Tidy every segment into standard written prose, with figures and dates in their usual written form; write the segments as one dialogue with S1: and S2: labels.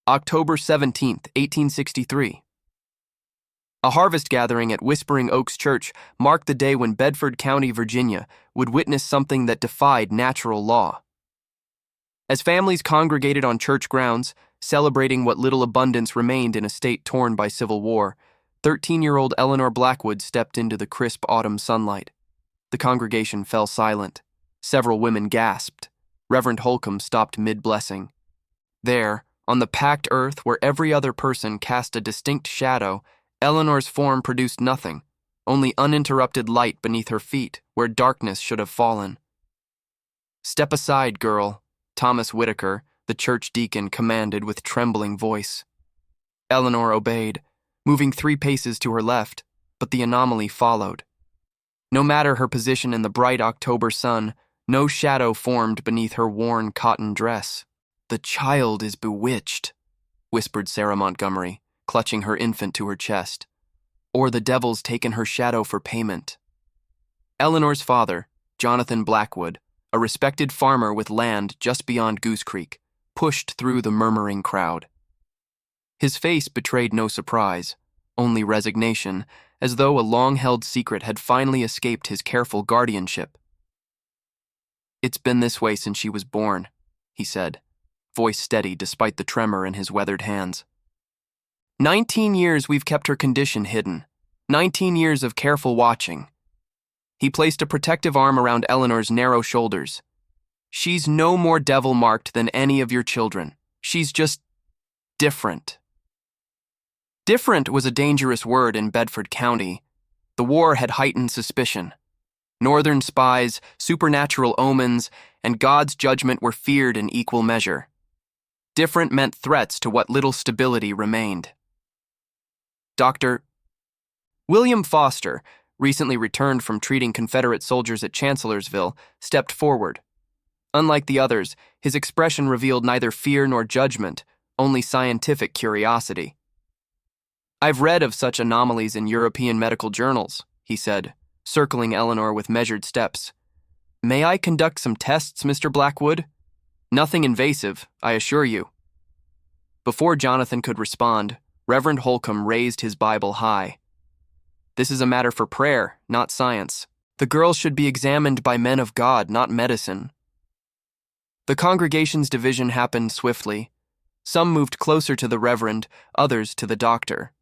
S1: October 17th, 1863. A harvest gathering at Whispering Oaks Church marked the day when Bedford County, Virginia, would witness something that defied natural law. As families congregated on church grounds, celebrating what little abundance remained in a state torn by civil war, 13-year-old Eleanor Blackwood stepped into the crisp autumn sunlight. The congregation fell silent. Several women gasped. Reverend Holcomb stopped mid-blessing. There, on the packed earth where every other person cast a distinct shadow, Eleanor's form produced nothing, only uninterrupted light beneath her feet where darkness should have fallen. "Step aside, girl," Thomas Whitaker, the church deacon, commanded with trembling voice. Eleanor obeyed, moving 3 paces to her left, but the anomaly followed. No matter her position in the bright October sun, no shadow formed beneath her worn cotton dress. "The child is bewitched," whispered Sarah Montgomery, clutching her infant to her chest. "Or the devil's taken her shadow for payment." Eleanor's father, Jonathan Blackwood, a respected farmer with land just beyond Goose Creek, pushed through the murmuring crowd. His face betrayed no surprise, only resignation, as though a long-held secret had finally escaped his careful guardianship. "It's been this way since she was born," he said, voice steady despite the tremor in his weathered hands. 19 years we've kept her condition hidden. 19 years of careful watching." He placed a protective arm around Eleanor's narrow shoulders. "She's no more devil-marked than any of your children. She's just different." Different was a dangerous word in Bedford County. The war had heightened suspicion. Northern spies, supernatural omens, and God's judgment were feared in equal measure. Different meant threats to what little stability remained. Dr. William Foster, recently returned from treating Confederate soldiers at Chancellorsville, stepped forward. Unlike the others, his expression revealed neither fear nor judgment, only scientific curiosity. "I've read of such anomalies in European medical journals," he said, circling Eleanor with measured steps. "May I conduct some tests, Mr. Blackwood? Nothing invasive, I assure you." Before Jonathan could respond, Reverend Holcomb raised his Bible high. "This is a matter for prayer, not science. The girl should be examined by men of God, not medicine." The congregation's division happened swiftly. Some moved closer to the reverend, others to the doctor.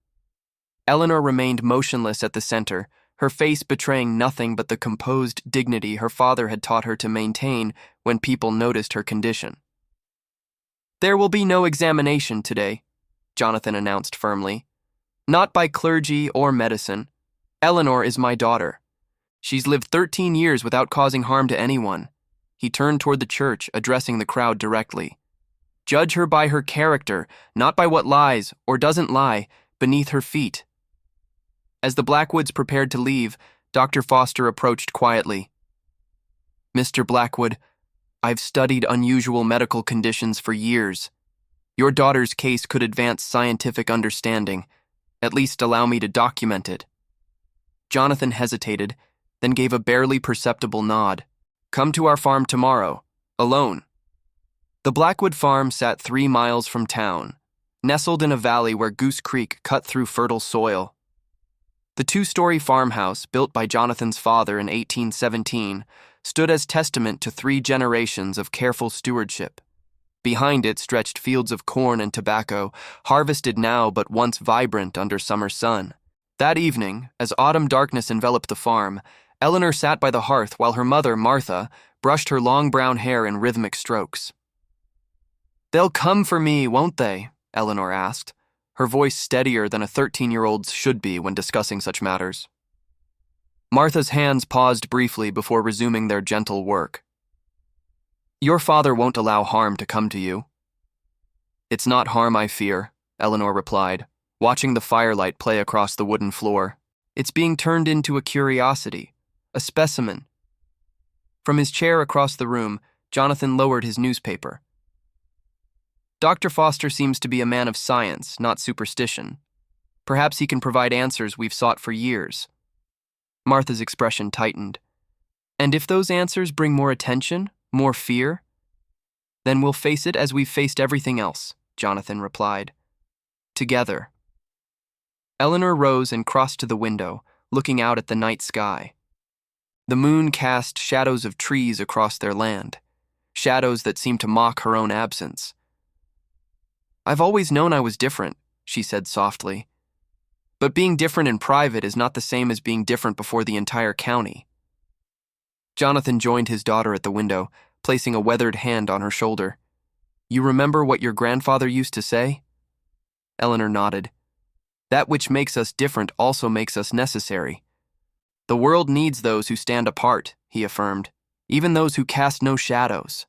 S1: Eleanor remained motionless at the center, her face betraying nothing but the composed dignity her father had taught her to maintain when people noticed her condition. "There will be no examination today," Jonathan announced firmly. "Not by clergy or medicine. Eleanor is my daughter. She's lived 13 years without causing harm to anyone." He turned toward the church, addressing the crowd directly. "Judge her by her character, not by what lies, or doesn't lie, beneath her feet." As the Blackwoods prepared to leave, Dr. Foster approached quietly. "Mr. Blackwood, I've studied unusual medical conditions for years. Your daughter's case could advance scientific understanding. At least allow me to document it." Jonathan hesitated, then gave a barely perceptible nod. "Come to our farm tomorrow, alone." The Blackwood farm sat 3 miles from town, nestled in a valley where Goose Creek cut through fertile soil. The 2-story farmhouse, built by Jonathan's father in 1817, stood as testament to 3 generations of careful stewardship. Behind it stretched fields of corn and tobacco, harvested now but once vibrant under summer sun. That evening, as autumn darkness enveloped the farm, Eleanor sat by the hearth while her mother, Martha, brushed her long brown hair in rhythmic strokes. "They'll come for me, won't they?" Eleanor asked, her voice steadier than a 13-year-old's should be when discussing such matters. Martha's hands paused briefly before resuming their gentle work. "Your father won't allow harm to come to you." "It's not harm I fear," Eleanor replied, watching the firelight play across the wooden floor. "It's being turned into a curiosity, a specimen." From his chair across the room, Jonathan lowered his newspaper. "Dr. Foster seems to be a man of science, not superstition. Perhaps he can provide answers we've sought for years." Martha's expression tightened. "And if those answers bring more attention, more fear, then we'll face it as we've faced everything else. Jonathan replied. Together. Eleanor rose and crossed to the window, looking out at the night sky. The moon cast shadows of trees across their land, shadows that seemed to mock her own absence. I've always known I was different, she said softly. But being different in private is not the same as being different before the entire county. Jonathan joined his daughter at the window, placing a weathered hand on her shoulder. You remember what your grandfather used to say? Eleanor nodded. That which makes us different also makes us necessary. The world needs those who stand apart, he affirmed, even those who cast no shadows.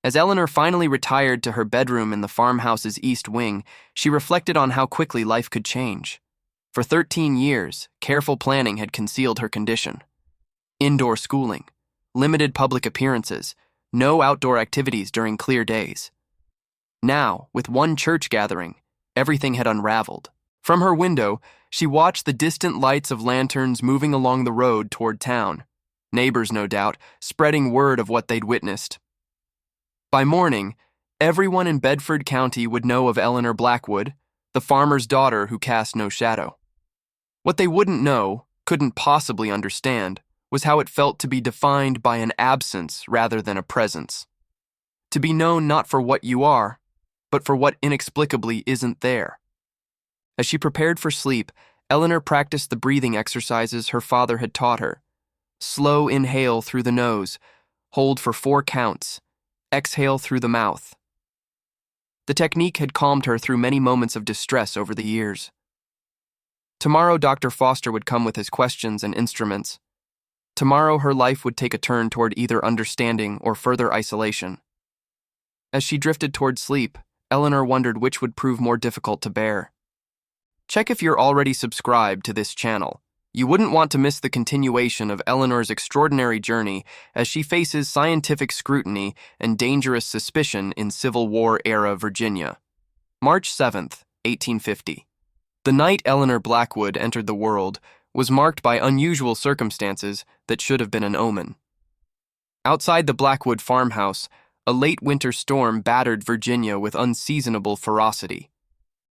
S1: As Eleanor finally retired to her bedroom in the farmhouse's east wing, she reflected on how quickly life could change. For 13 years, careful planning had concealed her condition. Indoor schooling, limited public appearances, no outdoor activities during clear days. Now, with one church gathering, everything had unraveled. From her window, she watched the distant lights of lanterns moving along the road toward town. Neighbors, no doubt, spreading word of what they'd witnessed. By morning, everyone in Bedford County would know of Eleanor Blackwood, the farmer's daughter who cast no shadow. What they wouldn't know, couldn't possibly understand, was how it felt to be defined by an absence rather than a presence. To be known not for what you are, but for what inexplicably isn't there. As she prepared for sleep, Eleanor practiced the breathing exercises her father had taught her. Slow inhale through the nose, hold for 4 counts, exhale through the mouth. The technique had calmed her through many moments of distress over the years. Tomorrow Dr. Foster would come with his questions and instruments. Tomorrow her life would take a turn toward either understanding or further isolation. As she drifted toward sleep, Eleanor wondered which would prove more difficult to bear. Check if you're already subscribed to this channel. You wouldn't want to miss the continuation of Eleanor's extraordinary journey as she faces scientific scrutiny and dangerous suspicion in Civil War-era Virginia. March 7th, 1850. The night Eleanor Blackwood entered the world was marked by unusual circumstances that should have been an omen. Outside the Blackwood farmhouse, a late winter storm battered Virginia with unseasonable ferocity.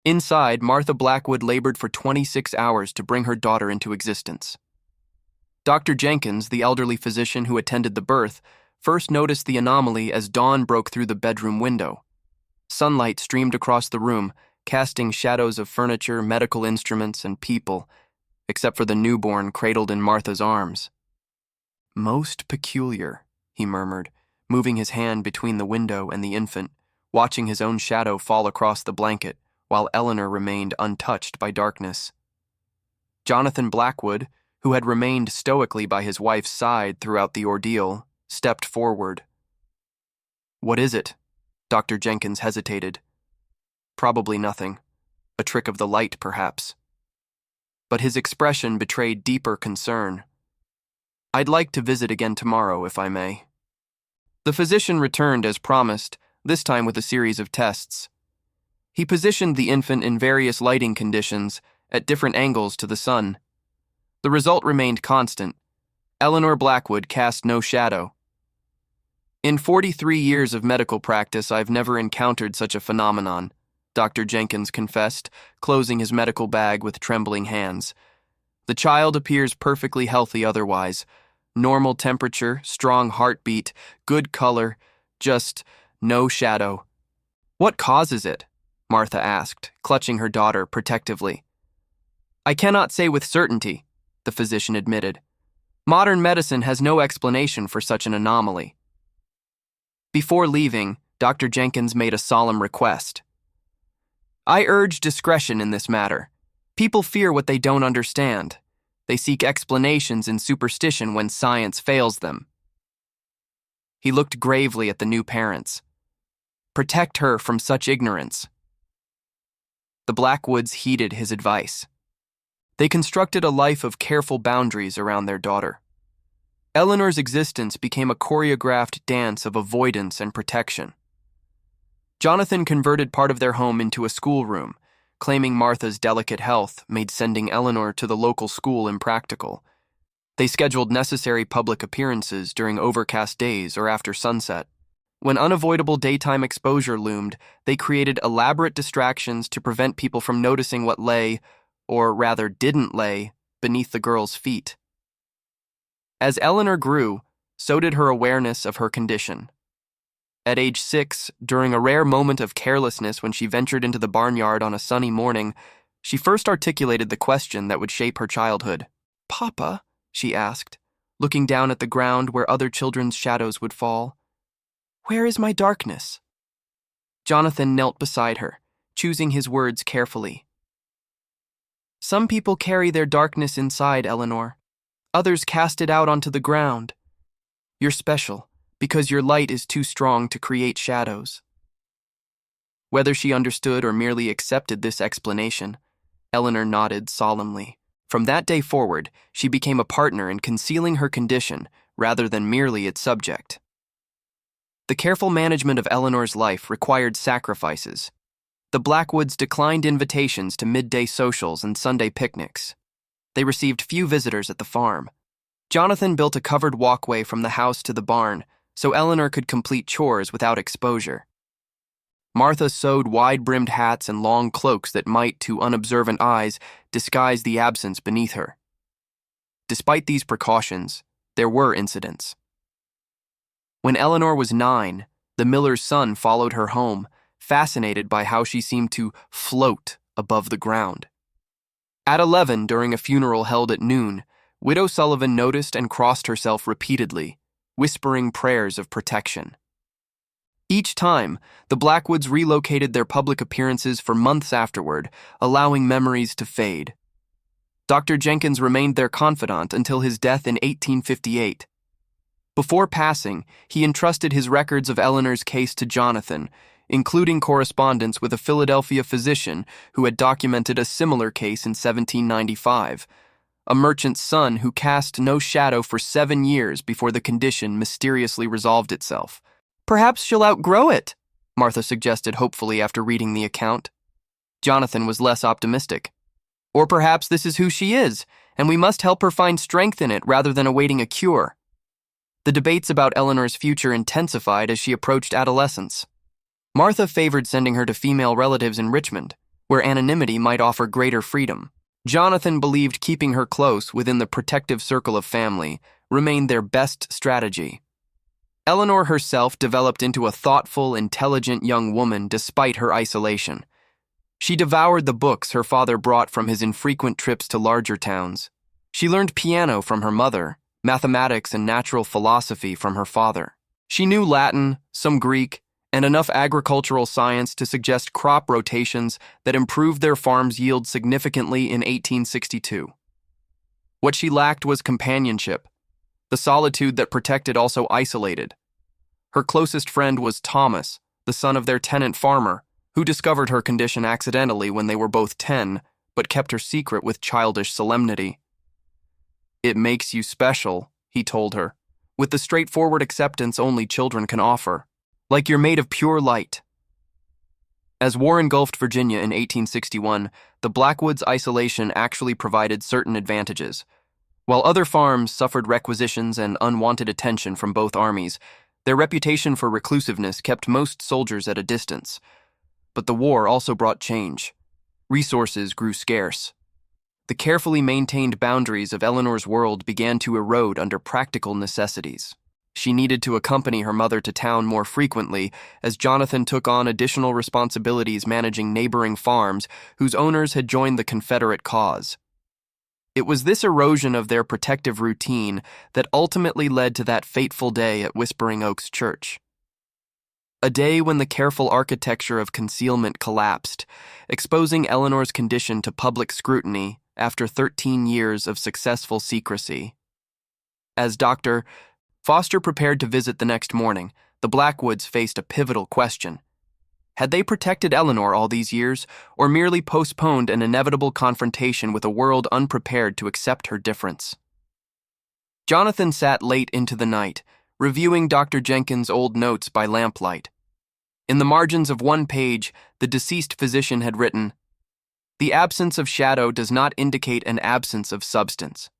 S1: Inside, Martha Blackwood labored for 26 hours to bring her daughter into existence. Dr. Jenkins, the elderly physician who attended the birth, first noticed the anomaly as dawn broke through the bedroom window. Sunlight streamed across the room, casting shadows of furniture, medical instruments, and people, except for the newborn cradled in Martha's arms. Most peculiar, he murmured, moving his hand between the window and the infant, watching his own shadow fall across the blanket, while Eleanor remained untouched by darkness. Jonathan Blackwood, who had remained stoically by his wife's side throughout the ordeal, stepped forward. "What is it?" Dr. Jenkins hesitated. "Probably nothing. A trick of the light, perhaps." But his expression betrayed deeper concern. "I'd like to visit again tomorrow, if I may." The physician returned as promised, this time with a series of tests. He positioned the infant in various lighting conditions, at different angles to the sun. The result remained constant. Eleanor Blackwood cast no shadow. "In 43 years of medical practice, I've never encountered such a phenomenon," Dr. Jenkins confessed, closing his medical bag with trembling hands. "The child appears perfectly healthy otherwise. Normal temperature, strong heartbeat, good color, just no shadow." "What causes it?" Martha asked, clutching her daughter protectively. "I cannot say with certainty," the physician admitted. "Modern medicine has no explanation for such an anomaly." Before leaving, Dr. Jenkins made a solemn request. "I urge discretion in this matter. People fear what they don't understand. They seek explanations in superstition when science fails them." He looked gravely at the new parents. "Protect her from such ignorance." The Blackwoods heeded his advice. They constructed a life of careful boundaries around their daughter. Eleanor's existence became a choreographed dance of avoidance and protection. Jonathan converted part of their home into a schoolroom, claiming Martha's delicate health made sending Eleanor to the local school impractical. They scheduled necessary public appearances during overcast days or after sunset. When unavoidable daytime exposure loomed, they created elaborate distractions to prevent people from noticing what lay, or rather didn't lay, beneath the girl's feet. As Eleanor grew, so did her awareness of her condition. At age 6, during a rare moment of carelessness when she ventured into the barnyard on a sunny morning, she first articulated the question that would shape her childhood. "Papa," she asked, looking down at the ground where other children's shadows would fall, "where is my darkness?" Jonathan knelt beside her, choosing his words carefully. "Some people carry their darkness inside, Eleanor. Others cast it out onto the ground. You're special, because your light is too strong to create shadows." Whether she understood or merely accepted this explanation, Eleanor nodded solemnly. From that day forward, she became a partner in concealing her condition rather than merely its subject. The careful management of Eleanor's life required sacrifices. The Blackwoods declined invitations to midday socials and Sunday picnics. They received few visitors at the farm. Jonathan built a covered walkway from the house to the barn so Eleanor could complete chores without exposure. Martha sewed wide-brimmed hats and long cloaks that might, to unobservant eyes, disguise the absence beneath her. Despite these precautions, there were incidents. When Eleanor was 9, the miller's son followed her home, fascinated by how she seemed to float above the ground. At 11, during a funeral held at noon, Widow Sullivan noticed and crossed herself repeatedly, whispering prayers of protection. Each time, the Blackwoods relocated their public appearances for months afterward, allowing memories to fade. Dr. Jenkins remained their confidant until his death in 1858. Before passing, he entrusted his records of Eleanor's case to Jonathan, including correspondence with a Philadelphia physician who had documented a similar case in 1795, a merchant's son who cast no shadow for 7 years before the condition mysteriously resolved itself. "Perhaps she'll outgrow it," Martha suggested hopefully after reading the account. Jonathan was less optimistic. "Or perhaps this is who she is, and we must help her find strength in it rather than awaiting a cure." The debates about Eleanor's future intensified as she approached adolescence. Martha favored sending her to female relatives in Richmond, where anonymity might offer greater freedom. Jonathan believed keeping her close within the protective circle of family remained their best strategy. Eleanor herself developed into a thoughtful, intelligent young woman despite her isolation. She devoured the books her father brought from his infrequent trips to larger towns. She learned piano from her mother, mathematics and natural philosophy from her father. She knew Latin, some Greek, and enough agricultural science to suggest crop rotations that improved their farm's yield significantly in 1862. What she lacked was companionship. The solitude that protected also isolated. Her closest friend was Thomas, the son of their tenant farmer, who discovered her condition accidentally when they were both 10, but kept her secret with childish solemnity. "It makes you special," he told her, with the straightforward acceptance only children can offer. "Like you're made of pure light." As war engulfed Virginia in 1861, the Blackwoods' isolation actually provided certain advantages. While other farms suffered requisitions and unwanted attention from both armies, their reputation for reclusiveness kept most soldiers at a distance. But the war also brought change. Resources grew scarce. The carefully maintained boundaries of Eleanor's world began to erode under practical necessities. She needed to accompany her mother to town more frequently as Jonathan took on additional responsibilities managing neighboring farms whose owners had joined the Confederate cause. It was this erosion of their protective routine that ultimately led to that fateful day at Whispering Oaks Church. A day when the careful architecture of concealment collapsed, exposing Eleanor's condition to public scrutiny after 13 years of successful secrecy. As Dr. Foster prepared to visit the next morning, the Blackwoods faced a pivotal question. Had they protected Eleanor all these years, or merely postponed an inevitable confrontation with a world unprepared to accept her difference? Jonathan sat late into the night, reviewing Dr. Jenkins' old notes by lamplight. In the margins of one page, the deceased physician had written, "The absence of shadow does not indicate an absence of substance.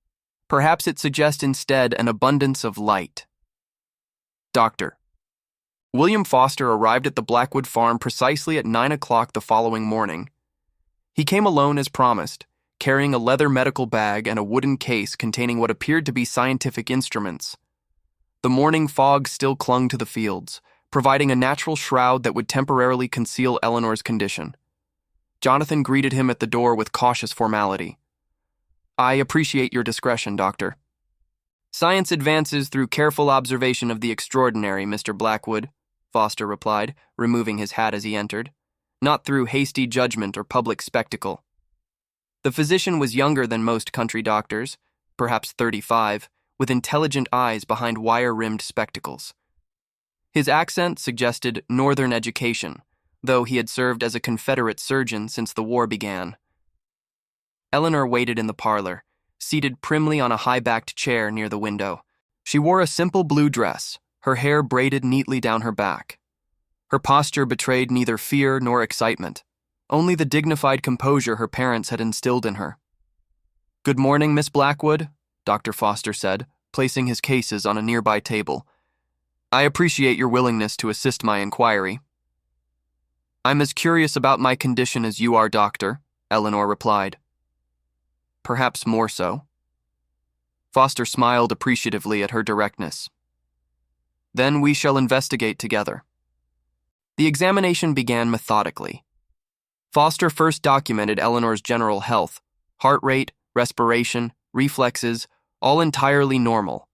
S1: Perhaps it suggests instead an abundance of light." Doctor. William Foster arrived at the Blackwood farm precisely at 9 o'clock the following morning. He came alone as promised, carrying a leather medical bag and a wooden case containing what appeared to be scientific instruments. The morning fog still clung to the fields, providing a natural shroud that would temporarily conceal Eleanor's condition. Jonathan greeted him at the door with cautious formality. "I appreciate your discretion, Doctor." "Science advances through careful observation of the extraordinary, Mr. Blackwood," Foster replied, removing his hat as he entered, "not through hasty judgment or public spectacle." The physician was younger than most country doctors, perhaps 35, with intelligent eyes behind wire-rimmed spectacles. His accent suggested northern education, though he had served as a Confederate surgeon since the war began. Eleanor waited in the parlor, seated primly on a high-backed chair near the window. She wore a simple blue dress, her hair braided neatly down her back. Her posture betrayed neither fear nor excitement, only the dignified composure her parents had instilled in her. "Good morning, Miss Blackwood," Dr. Foster said, placing his cases on a nearby table. "I appreciate your willingness to assist my inquiry." "I'm as curious about my condition as you are, Doctor," Eleanor replied. "Perhaps more so." Foster smiled appreciatively at her directness. "Then we shall investigate together." The examination began methodically. Foster first documented Eleanor's general health, heart rate, respiration, reflexes, all entirely normal.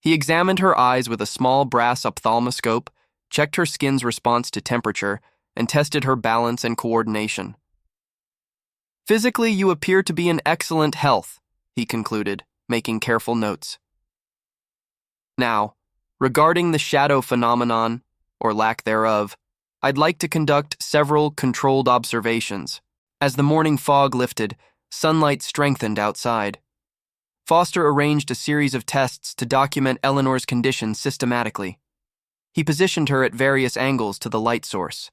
S1: He examined her eyes with a small brass ophthalmoscope, checked her skin's response to temperature, and tested her balance and coordination. "Physically, you appear to be in excellent health," he concluded, making careful notes. "Now, regarding the shadow phenomenon, or lack thereof, I'd like to conduct several controlled observations." As the morning fog lifted, sunlight strengthened outside. Foster arranged a series of tests to document Eleanor's condition systematically. He positioned her at various angles to the light source.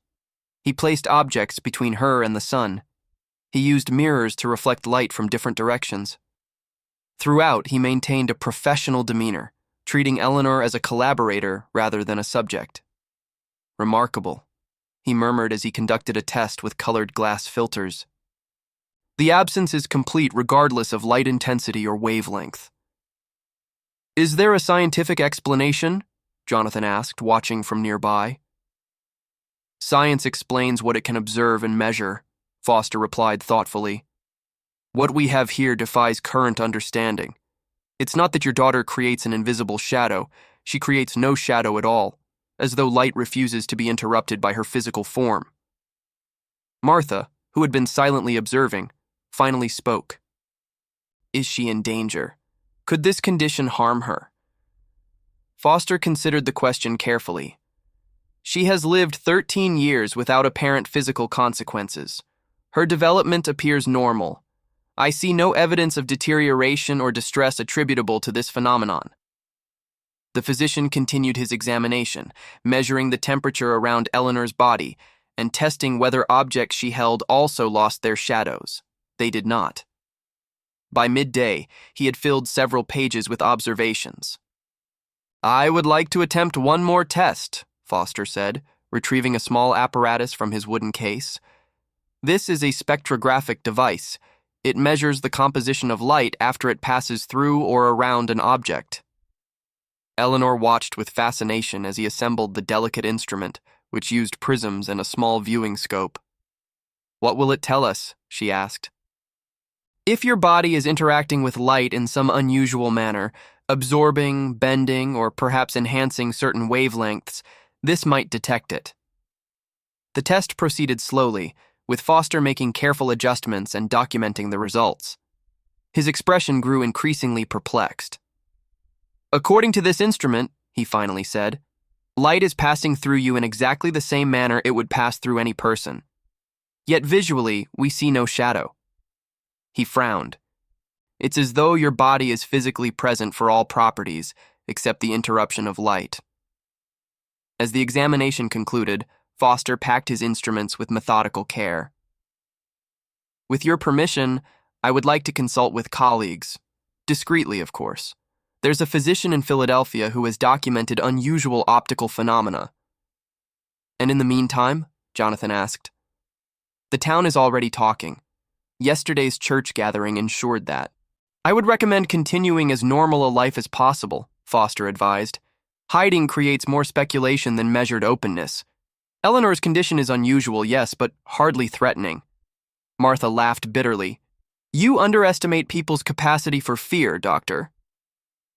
S1: He placed objects between her and the sun. He used mirrors to reflect light from different directions. Throughout, he maintained a professional demeanor, treating Eleanor as a collaborator rather than a subject. "Remarkable," he murmured as he conducted a test with colored glass filters. "The absence is complete regardless of light intensity or wavelength." "Is there a scientific explanation?" Jonathan asked, watching from nearby. "Science explains what it can observe and measure," Foster replied thoughtfully. "What we have here defies current understanding. It's not that your daughter creates an invisible shadow, she creates no shadow at all, as though light refuses to be interrupted by her physical form." Martha, who had been silently observing, finally spoke. "Is she in danger? Could this condition harm her?" Foster considered the question carefully. "She has lived 13 years without apparent physical consequences. Her development appears normal. I see no evidence of deterioration or distress attributable to this phenomenon." The physician continued his examination, measuring the temperature around Eleanor's body and testing whether objects she held also lost their shadows. They did not. By midday, he had filled several pages with observations. "I would like to attempt one more test," Foster said, retrieving a small apparatus from his wooden case. "This is a spectrographic device. It measures the composition of light after it passes through or around an object." Eleanor watched with fascination as he assembled the delicate instrument, which used prisms and a small viewing scope. "What will it tell us?" she asked. "If your body is interacting with light in some unusual manner, absorbing, bending, or perhaps enhancing certain wavelengths, this might detect it." The test proceeded slowly, with Foster making careful adjustments and documenting the results. His expression grew increasingly perplexed. "According to this instrument," he finally said, "light is passing through you in exactly the same manner it would pass through any person. Yet visually, we see no shadow." He frowned. "It's as though your body is physically present for all properties, except the interruption of light." As the examination concluded, Foster packed his instruments with methodical care. "With your permission, I would like to consult with colleagues. Discreetly, of course. There's a physician in Philadelphia who has documented unusual optical phenomena. And in the meantime? Jonathan asked. The town is already talking. Yesterday's church gathering ensured that. I would recommend continuing as normal a life as possible, Foster advised. Hiding creates more speculation than measured openness. Eleanor's condition is unusual, yes, but hardly threatening. Martha laughed bitterly. You underestimate people's capacity for fear, Doctor.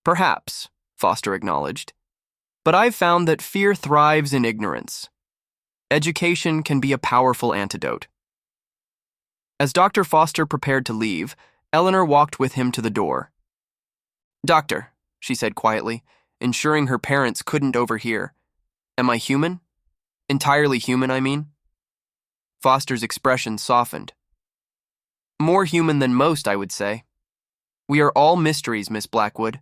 S1: Perhaps, Foster acknowledged. But I've found that fear thrives in ignorance. Education can be a powerful antidote. As Dr. Foster prepared to leave, Eleanor walked with him to the door. Doctor, she said quietly, ensuring her parents couldn't overhear. Am I human? Entirely human, I mean? Foster's expression softened. More human than most, I would say. We are all mysteries, Miss Blackwood.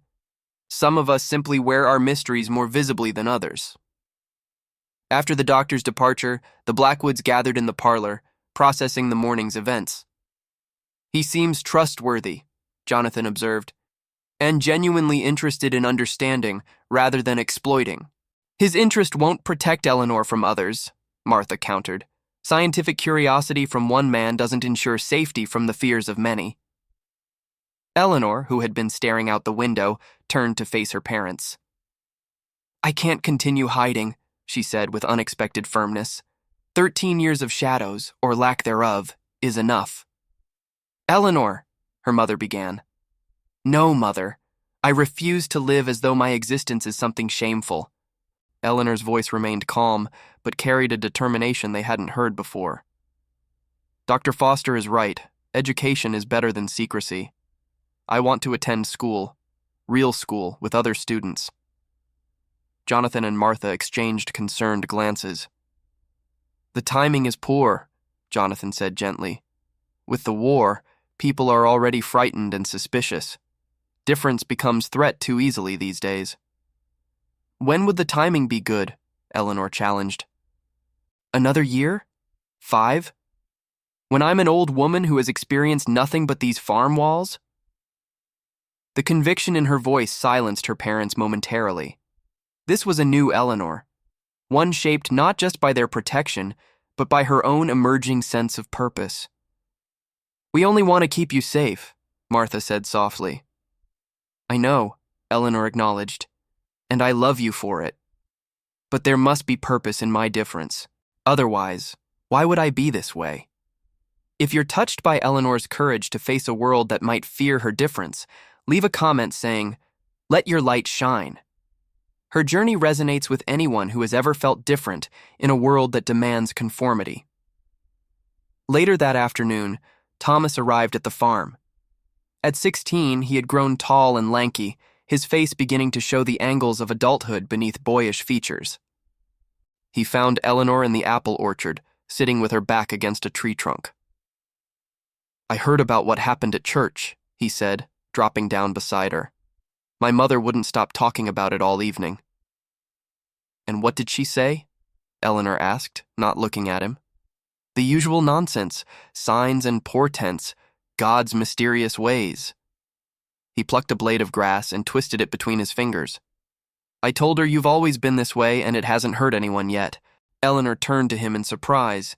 S1: Some of us simply wear our mysteries more visibly than others. After the doctor's departure, the Blackwoods gathered in the parlor, processing the morning's events. He seems trustworthy, Jonathan observed, and genuinely interested in understanding rather than exploiting. His interest won't protect Eleanor from others, Martha countered. Scientific curiosity from one man doesn't ensure safety from the fears of many. Eleanor, who had been staring out the window, turned to face her parents. I can't continue hiding, she said with unexpected firmness. 13 years of shadows, or lack thereof, is enough. Eleanor, her mother began. No, Mother. I refuse to live as though my existence is something shameful. Eleanor's voice remained calm, but carried a determination they hadn't heard before. Dr. Foster is right. Education is better than secrecy. I want to attend school, real school, with other students. Jonathan and Martha exchanged concerned glances. The timing is poor, Jonathan said gently. With the war, people are already frightened and suspicious. Difference becomes threat too easily these days. When would the timing be good? Eleanor challenged. Another year? 5? When I'm an old woman who has experienced nothing but these farm walls? The conviction in her voice silenced her parents momentarily. This was a new Eleanor, one shaped not just by their protection, but by her own emerging sense of purpose. We only want to keep you safe, Martha said softly. I know, Eleanor acknowledged, and I love you for it. But there must be purpose in my difference. Otherwise, why would I be this way? If you're touched by Eleanor's courage to face a world that might fear her difference, leave a comment saying, "Let your light shine." Her journey resonates with anyone who has ever felt different in a world that demands conformity. Later that afternoon, Thomas arrived at the farm. At 16, he had grown tall and lanky, his face beginning to show the angles of adulthood beneath boyish features. He found Eleanor in the apple orchard, sitting with her back against a tree trunk. I heard about what happened at church, he said, dropping down beside her. My mother wouldn't stop talking about it all evening. And what did she say? Eleanor asked, not looking at him. The usual nonsense, signs and portents, God's mysterious ways. He plucked a blade of grass and twisted it between his fingers. I told her you've always been this way and it hasn't hurt anyone yet. Eleanor turned to him in surprise.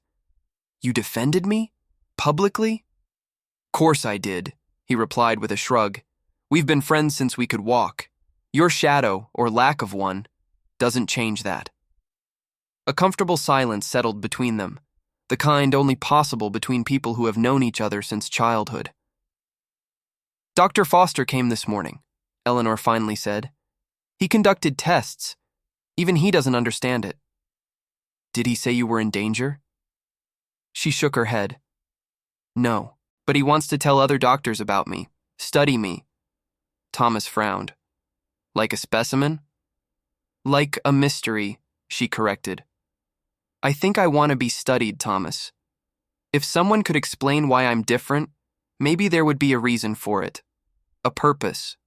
S1: You defended me? Publicly? Course I did, he replied with a shrug. We've been friends since we could walk. Your shadow, or lack of one, doesn't change that. A comfortable silence settled between them, the kind only possible between people who have known each other since childhood. Dr. Foster came this morning, Eleanor finally said. He conducted tests. Even he doesn't understand it. Did he say you were in danger? She shook her head. No, but he wants to tell other doctors about me, study me. Thomas frowned. Like a specimen? Like a mystery, she corrected. I think I want to be studied, Thomas. If someone could explain why I'm different, maybe there would be a reason for it. A purpose.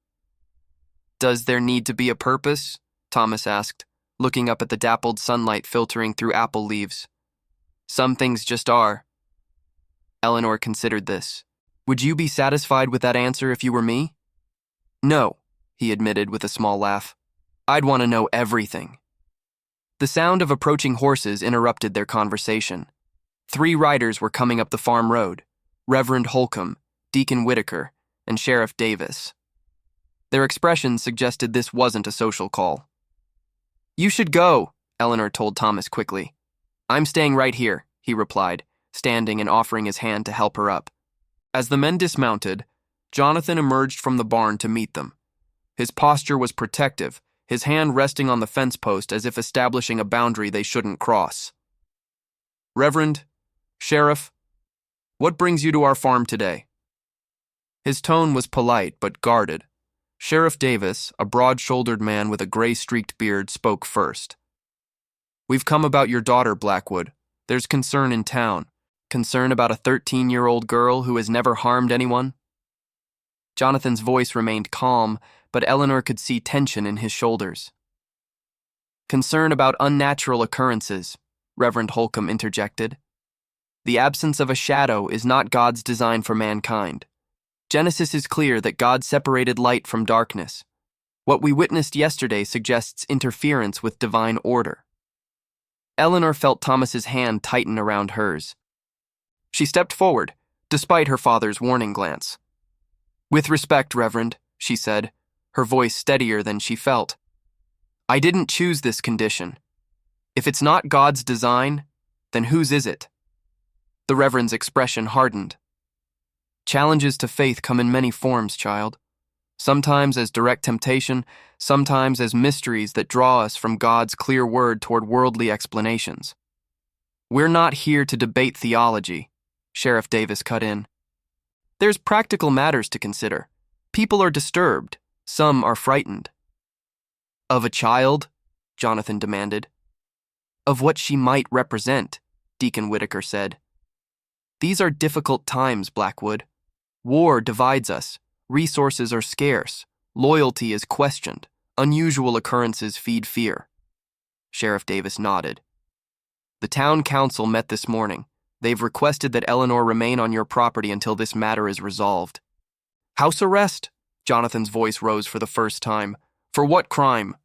S1: Does there need to be a purpose? Thomas asked, looking up at the dappled sunlight filtering through apple leaves. Some things just are. Eleanor considered this. Would you be satisfied with that answer if you were me? No, he admitted with a small laugh. I'd want to know everything. The sound of approaching horses interrupted their conversation. 3 riders were coming up the farm road: Reverend Holcomb, Deacon Whitaker, and Sheriff Davis. Their expressions suggested this wasn't a social call. "You should go," Eleanor told Thomas quickly. "I'm staying right here," he replied, standing and offering his hand to help her up. As the men dismounted, Jonathan emerged from the barn to meet them. His posture was protective, his hand resting on the fence post as if establishing a boundary they shouldn't cross. "Reverend, Sheriff, what brings you to our farm today?" His tone was polite but guarded. Sheriff Davis, a broad-shouldered man with a gray-streaked beard, spoke first. "We've come about your daughter, Blackwood. There's concern in town. Concern about a 13-year-old girl who has never harmed anyone." Jonathan's voice remained calm, but Eleanor could see tension in his shoulders. "Concern about unnatural occurrences," Reverend Holcomb interjected. "The absence of a shadow is not God's design for mankind. Genesis is clear that God separated light from darkness. What we witnessed yesterday suggests interference with divine order." Eleanor felt Thomas's hand tighten around hers. She stepped forward, despite her father's warning glance. "With respect, Reverend," she said, her voice steadier than she felt. "I didn't choose this condition. If it's not God's design, then whose is it?" The Reverend's expression hardened. "Challenges to faith come in many forms, child. Sometimes as direct temptation, sometimes as mysteries that draw us from God's clear word toward worldly explanations. We're not here to debate theology," Sheriff Davis cut in. "There's practical matters to consider. People are disturbed. Some are frightened." "Of a child?" Jonathan demanded. "Of what she might represent," Deacon Whitaker said. "These are difficult times, Blackwood. War divides us. Resources are scarce. Loyalty is questioned. Unusual occurrences feed fear." Sheriff Davis nodded. "The town council met this morning. They've requested that Eleanor remain on your property until this matter is resolved." "House arrest?" Jonathan's voice rose for the first time. "For what crime?"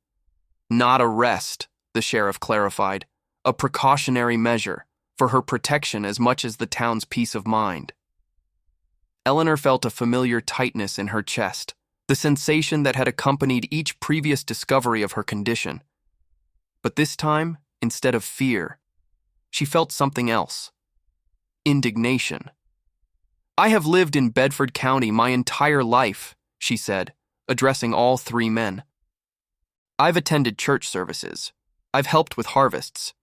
S1: "Not arrest," the sheriff clarified. "A precautionary measure, for her protection as much as the town's peace of mind." Eleanor felt a familiar tightness in her chest, the sensation that had accompanied each previous discovery of her condition. But this time, instead of fear, she felt something else: indignation. "I have lived in Bedford County my entire life," she said, addressing all 3 men. "I've attended church services. I've helped with harvests.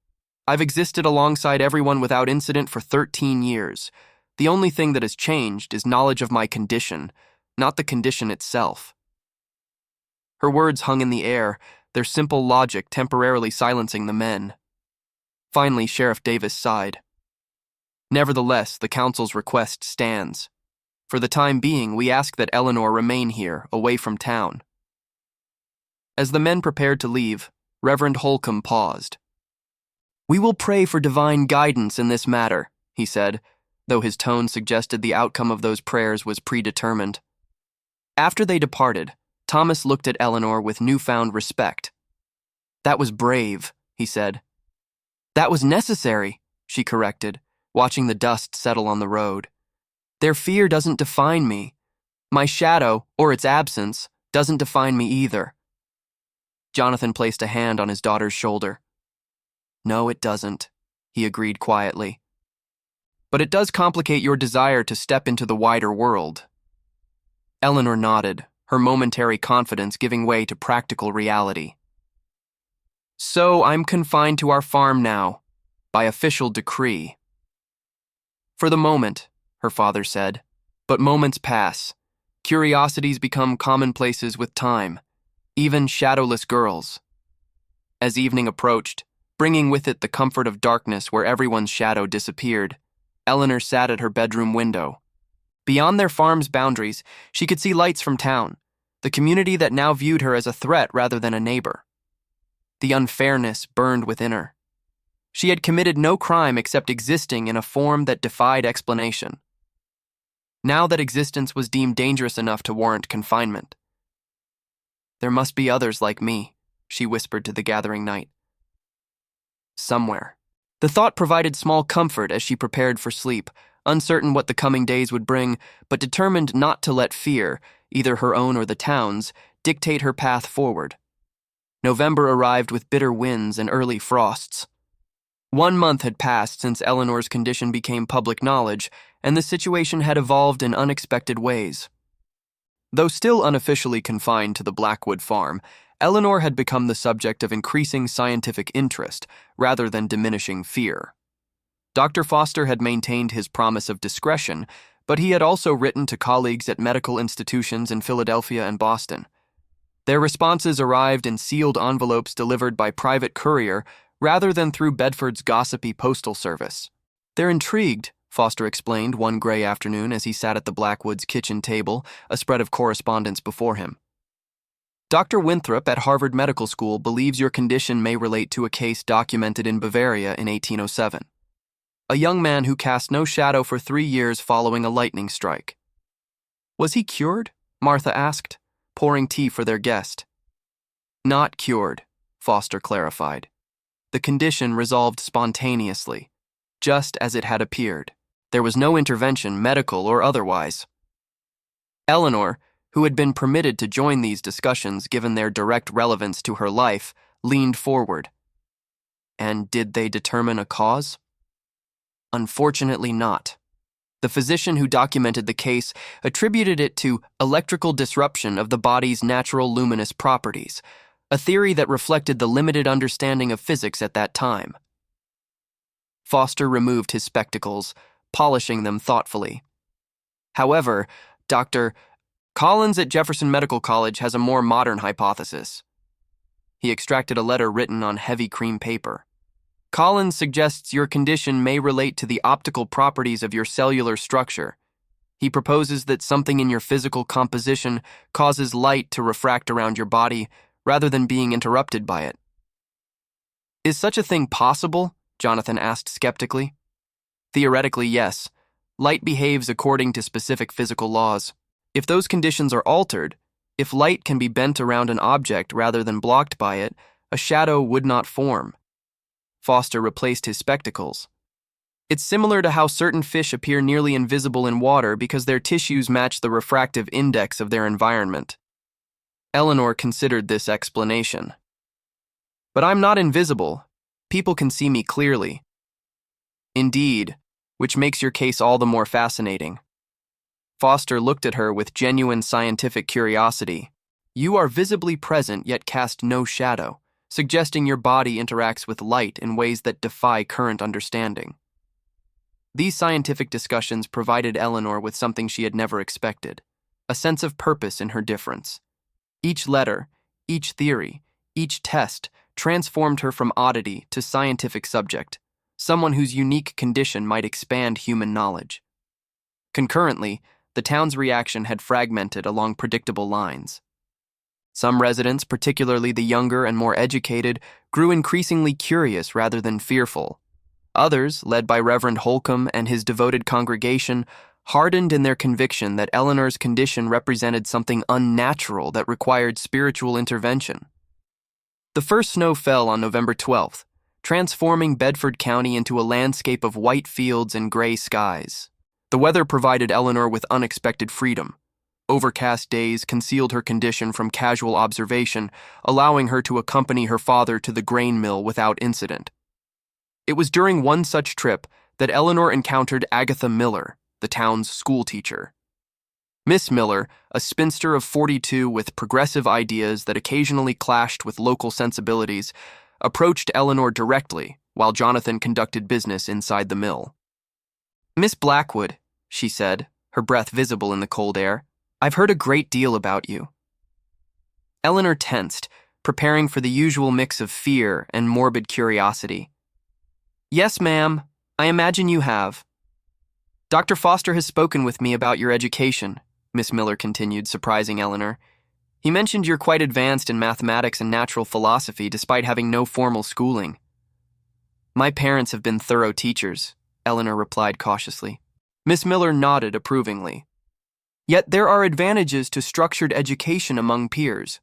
S1: I've existed alongside everyone without incident for 13 years. The only thing that has changed is knowledge of my condition, not the condition itself." Her words hung in the air, their simple logic temporarily silencing the men. Finally, Sheriff Davis sighed. "Nevertheless, the council's request stands. For the time being, we ask that Eleanor remain here, away from town." As the men prepared to leave, Reverend Holcomb paused. "We will pray for divine guidance in this matter," he said, though his tone suggested the outcome of those prayers was predetermined. After they departed, Thomas looked at Eleanor with newfound respect. "That was brave," he said. "That was necessary," she corrected, watching the dust settle on the road. "Their fear doesn't define me. My shadow, or its absence, doesn't define me either." Jonathan placed a hand on his daughter's shoulder. "No, it doesn't," he agreed quietly. "But it does complicate your desire to step into the wider world." Eleanor nodded, her momentary confidence giving way to practical reality. "So I'm confined to our farm now, by official decree." "For the moment," her father said, "but moments pass. Curiosities become commonplaces with time, even shadowless girls." As evening approached, bringing with it the comfort of darkness where everyone's shadow disappeared, Eleanor sat at her bedroom window. Beyond their farm's boundaries, she could see lights from town, the community that now viewed her as a threat rather than a neighbor. The unfairness burned within her. She had committed no crime except existing in a form that defied explanation. Now that existence was deemed dangerous enough to warrant confinement. "There must be others like me," she whispered to the gathering night. somewhere. The thought provided small comfort as she prepared for sleep, uncertain what the coming days would bring, but determined not to let fear, either her own or the town's, dictate her path forward. November arrived with bitter winds and early frosts. 1 month had passed since Eleanor's condition became public knowledge, and the situation had evolved in unexpected ways. Though still unofficially confined to the Blackwood farm, Eleanor had become the subject of increasing scientific interest rather than diminishing fear. Dr. Foster had maintained his promise of discretion, but he had also written to colleagues at medical institutions in Philadelphia and Boston. Their responses arrived in sealed envelopes delivered by private courier rather than through Bedford's gossipy postal service. "They're intrigued," Foster explained one gray afternoon as he sat at the Blackwoods' kitchen table, a spread of correspondence before him. "Dr. Winthrop at Harvard Medical School believes your condition may relate to a case documented in Bavaria in 1807. A young man who cast no shadow for 3 years following a lightning strike." "Was he cured?" Martha asked, pouring tea for their guest. "Not cured," Foster clarified. "The condition resolved spontaneously, just as it had appeared. There was no intervention, medical or otherwise." Eleanor, who had been permitted to join these discussions given their direct relevance to her life, leaned forward. "And did they determine a cause?" "Unfortunately not. The physician who documented the case attributed it to electrical disruption of the body's natural luminous properties, a theory that reflected the limited understanding of physics at that time." Foster removed his spectacles, polishing them thoughtfully. "However, Dr. Collins at Jefferson Medical College has a more modern hypothesis." He extracted a letter written on heavy cream paper. "Collins suggests your condition may relate to the optical properties of your cellular structure. He proposes that something in your physical composition causes light to refract around your body rather than being interrupted by it." "Is such a thing possible?" Jonathan asked skeptically. "Theoretically, yes. Light behaves according to specific physical laws. If those conditions are altered, if light can be bent around an object rather than blocked by it, a shadow would not form." Foster replaced his spectacles. "It's similar to how certain fish appear nearly invisible in water because their tissues match the refractive index of their environment." Eleanor considered this explanation. "But I'm not invisible. People can see me clearly." "Indeed, which makes your case all the more fascinating." Foster looked at her with genuine scientific curiosity. "You are visibly present yet cast no shadow, suggesting your body interacts with light in ways that defy current understanding." These scientific discussions provided Eleanor with something she had never expected, a sense of purpose in her difference. Each letter, each theory, each test transformed her from oddity to scientific subject, someone whose unique condition might expand human knowledge. Concurrently, the town's reaction had fragmented along predictable lines. Some residents, particularly the younger and more educated, grew increasingly curious rather than fearful. Others, led by Reverend Holcomb and his devoted congregation, hardened in their conviction that Eleanor's condition represented something unnatural that required spiritual intervention. The first snow fell on November 12th, transforming Bedford County into a landscape of white fields and gray skies. The weather provided Eleanor with unexpected freedom. Overcast days concealed her condition from casual observation, allowing her to accompany her father to the grain mill without incident. It was during one such trip that Eleanor encountered Agatha Miller, the town's schoolteacher. Miss Miller, a spinster of 42 with progressive ideas that occasionally clashed with local sensibilities, approached Eleanor directly while Jonathan conducted business inside the mill. "Miss Blackwood," she said, her breath visible in the cold air, "I've heard a great deal about you." Eleanor tensed, preparing for the usual mix of fear and morbid curiosity. "Yes, ma'am, I imagine you have. Dr. Foster has spoken with me about your education," Miss Miller continued, surprising Eleanor. "He mentioned you're quite advanced in mathematics and natural philosophy despite having no formal schooling." "My parents have been thorough teachers," Eleanor replied cautiously. Miss Miller nodded approvingly. "Yet there are advantages to structured education among peers: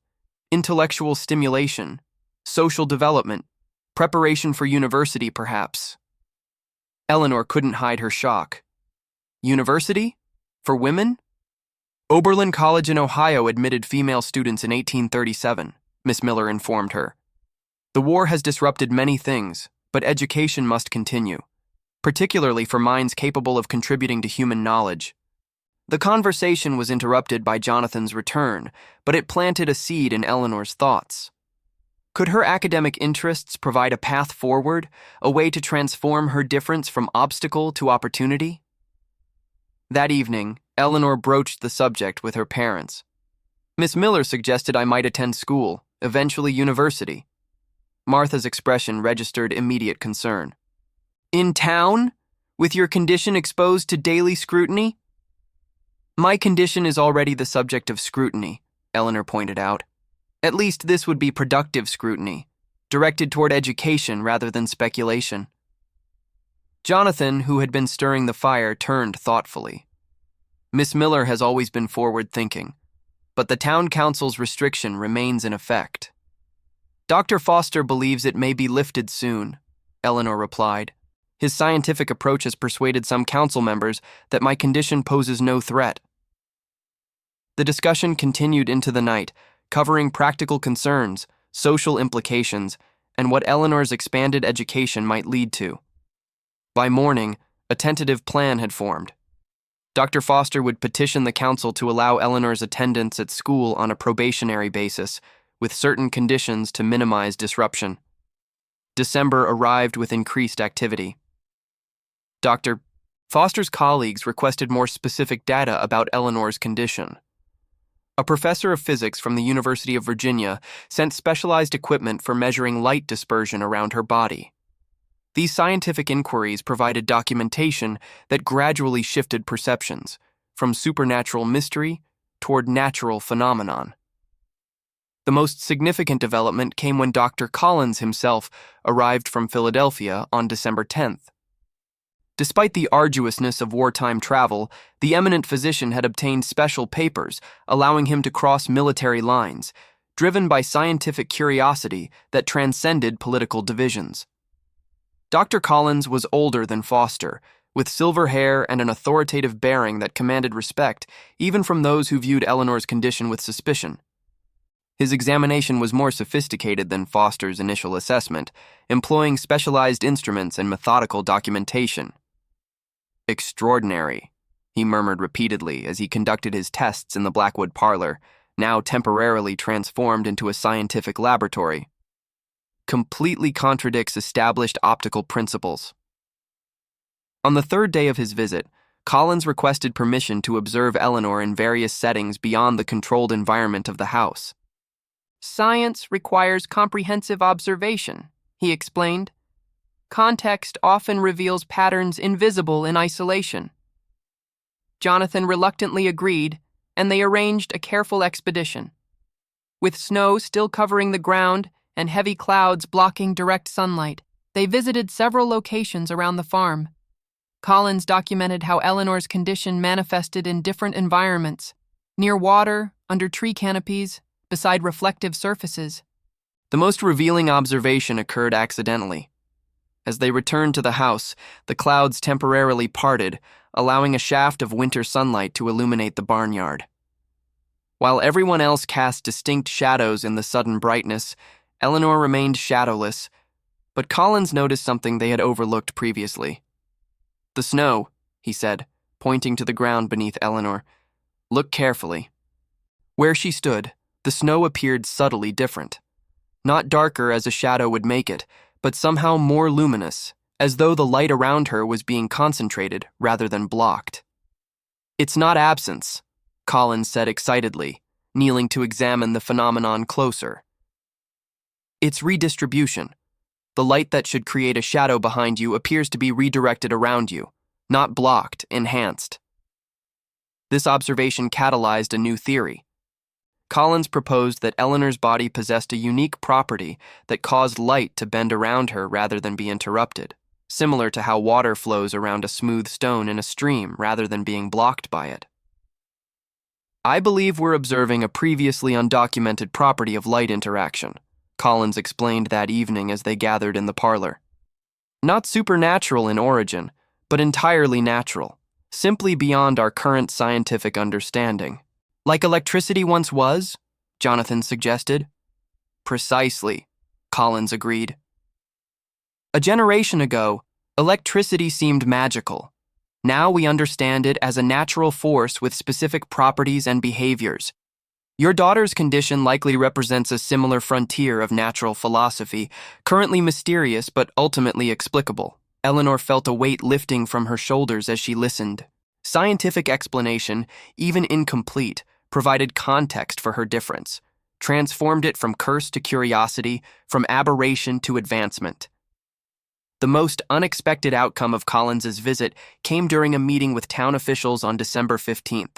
S1: intellectual stimulation, social development, Preparation for university, perhaps. Eleanor couldn't hide her shock. University? For women? Oberlin College in Ohio admitted female students in 1837, Miss Miller informed her. The war has disrupted many things, but education must continue, particularly for minds capable of contributing to human knowledge. The conversation was interrupted by Jonathan's return, but it planted a seed in Eleanor's thoughts. Could her academic interests provide a path forward, a way to transform her difference from obstacle to opportunity? That evening, Eleanor broached the subject with her parents. Miss Miller suggested I might attend school, eventually university. Martha's expression registered immediate concern. In town? With your condition exposed to daily scrutiny? My condition is already the subject of scrutiny, Eleanor pointed out. At least this would be productive scrutiny, directed toward education rather than speculation. Jonathan, who had been stirring the fire, turned thoughtfully. Miss Miller has always been forward-thinking, but the town council's restriction remains in effect. Dr. Foster believes it may be lifted soon, Eleanor replied. His scientific approach has persuaded some council members that my condition poses no threat. The discussion continued into the night, covering practical concerns, social implications, and what Eleanor's expanded education might lead to. By morning, a tentative plan had formed. Dr. Foster would petition the council to allow Eleanor's attendance at school on a probationary basis, with certain conditions to minimize disruption. December arrived with increased activity. Dr. Foster's colleagues requested more specific data about Eleanor's condition. A professor of physics from the University of Virginia sent specialized equipment for measuring light dispersion around her body. These scientific inquiries provided documentation that gradually shifted perceptions from supernatural mystery toward natural phenomenon. The most significant development came when Dr. Collins himself arrived from Philadelphia on December 10th. Despite the arduousness of wartime travel, the eminent physician had obtained special papers allowing him to cross military lines, driven by scientific curiosity that transcended political divisions. Dr. Collins was older than Foster, with silver hair and an authoritative bearing that commanded respect, even from those who viewed Eleanor's condition with suspicion. His examination was more sophisticated than Foster's initial assessment, employing specialized instruments and methodical documentation. Extraordinary, he murmured repeatedly as he conducted his tests in the Blackwood parlor, now temporarily transformed into a scientific laboratory. Completely contradicts established optical principles. On the third day of his visit, Collins requested permission to observe Eleanor in various settings beyond the controlled environment of the house. Science requires comprehensive observation, he explained. Context often reveals patterns invisible in isolation. Jonathan reluctantly agreed, and they arranged a careful expedition. With snow still covering the ground and heavy clouds blocking direct sunlight, they visited several locations around the farm. Collins documented how Eleanor's condition manifested in different environments, near water, under tree canopies, beside reflective surfaces. The most revealing observation occurred accidentally. As they returned to the house, the clouds temporarily parted, allowing a shaft of winter sunlight to illuminate the barnyard. While everyone else cast distinct shadows in the sudden brightness, Eleanor remained shadowless, but Collins noticed something they had overlooked previously. The snow, he said, pointing to the ground beneath Eleanor. Look carefully. Where she stood, the snow appeared subtly different. Not darker as a shadow would make it, but somehow more luminous, as though the light around her was being concentrated rather than blocked. It's not absence, Collins said excitedly, kneeling to examine the phenomenon closer. It's redistribution. The light that should create a shadow behind you appears to be redirected around you, not blocked, enhanced. This observation catalyzed a new theory. Collins proposed that Eleanor's body possessed a unique property that caused light to bend around her rather than be interrupted, similar to how water flows around a smooth stone in a stream rather than being blocked by it. I believe we're observing a previously undocumented property of light interaction, Collins explained that evening as they gathered in the parlor. Not supernatural in origin, but entirely natural, simply beyond our current scientific understanding. Like electricity once was? Jonathan suggested. Precisely, Collins agreed. A generation ago, electricity seemed magical. Now we understand it as a natural force with specific properties and behaviors. Your daughter's condition likely represents a similar frontier of natural philosophy, currently mysterious but ultimately explicable. Eleanor felt a weight lifting from her shoulders as she listened. Scientific explanation, even incomplete, provided context for her difference, transformed it from curse to curiosity, from aberration to advancement. The most unexpected outcome of Collins's visit came during a meeting with town officials on December 15th.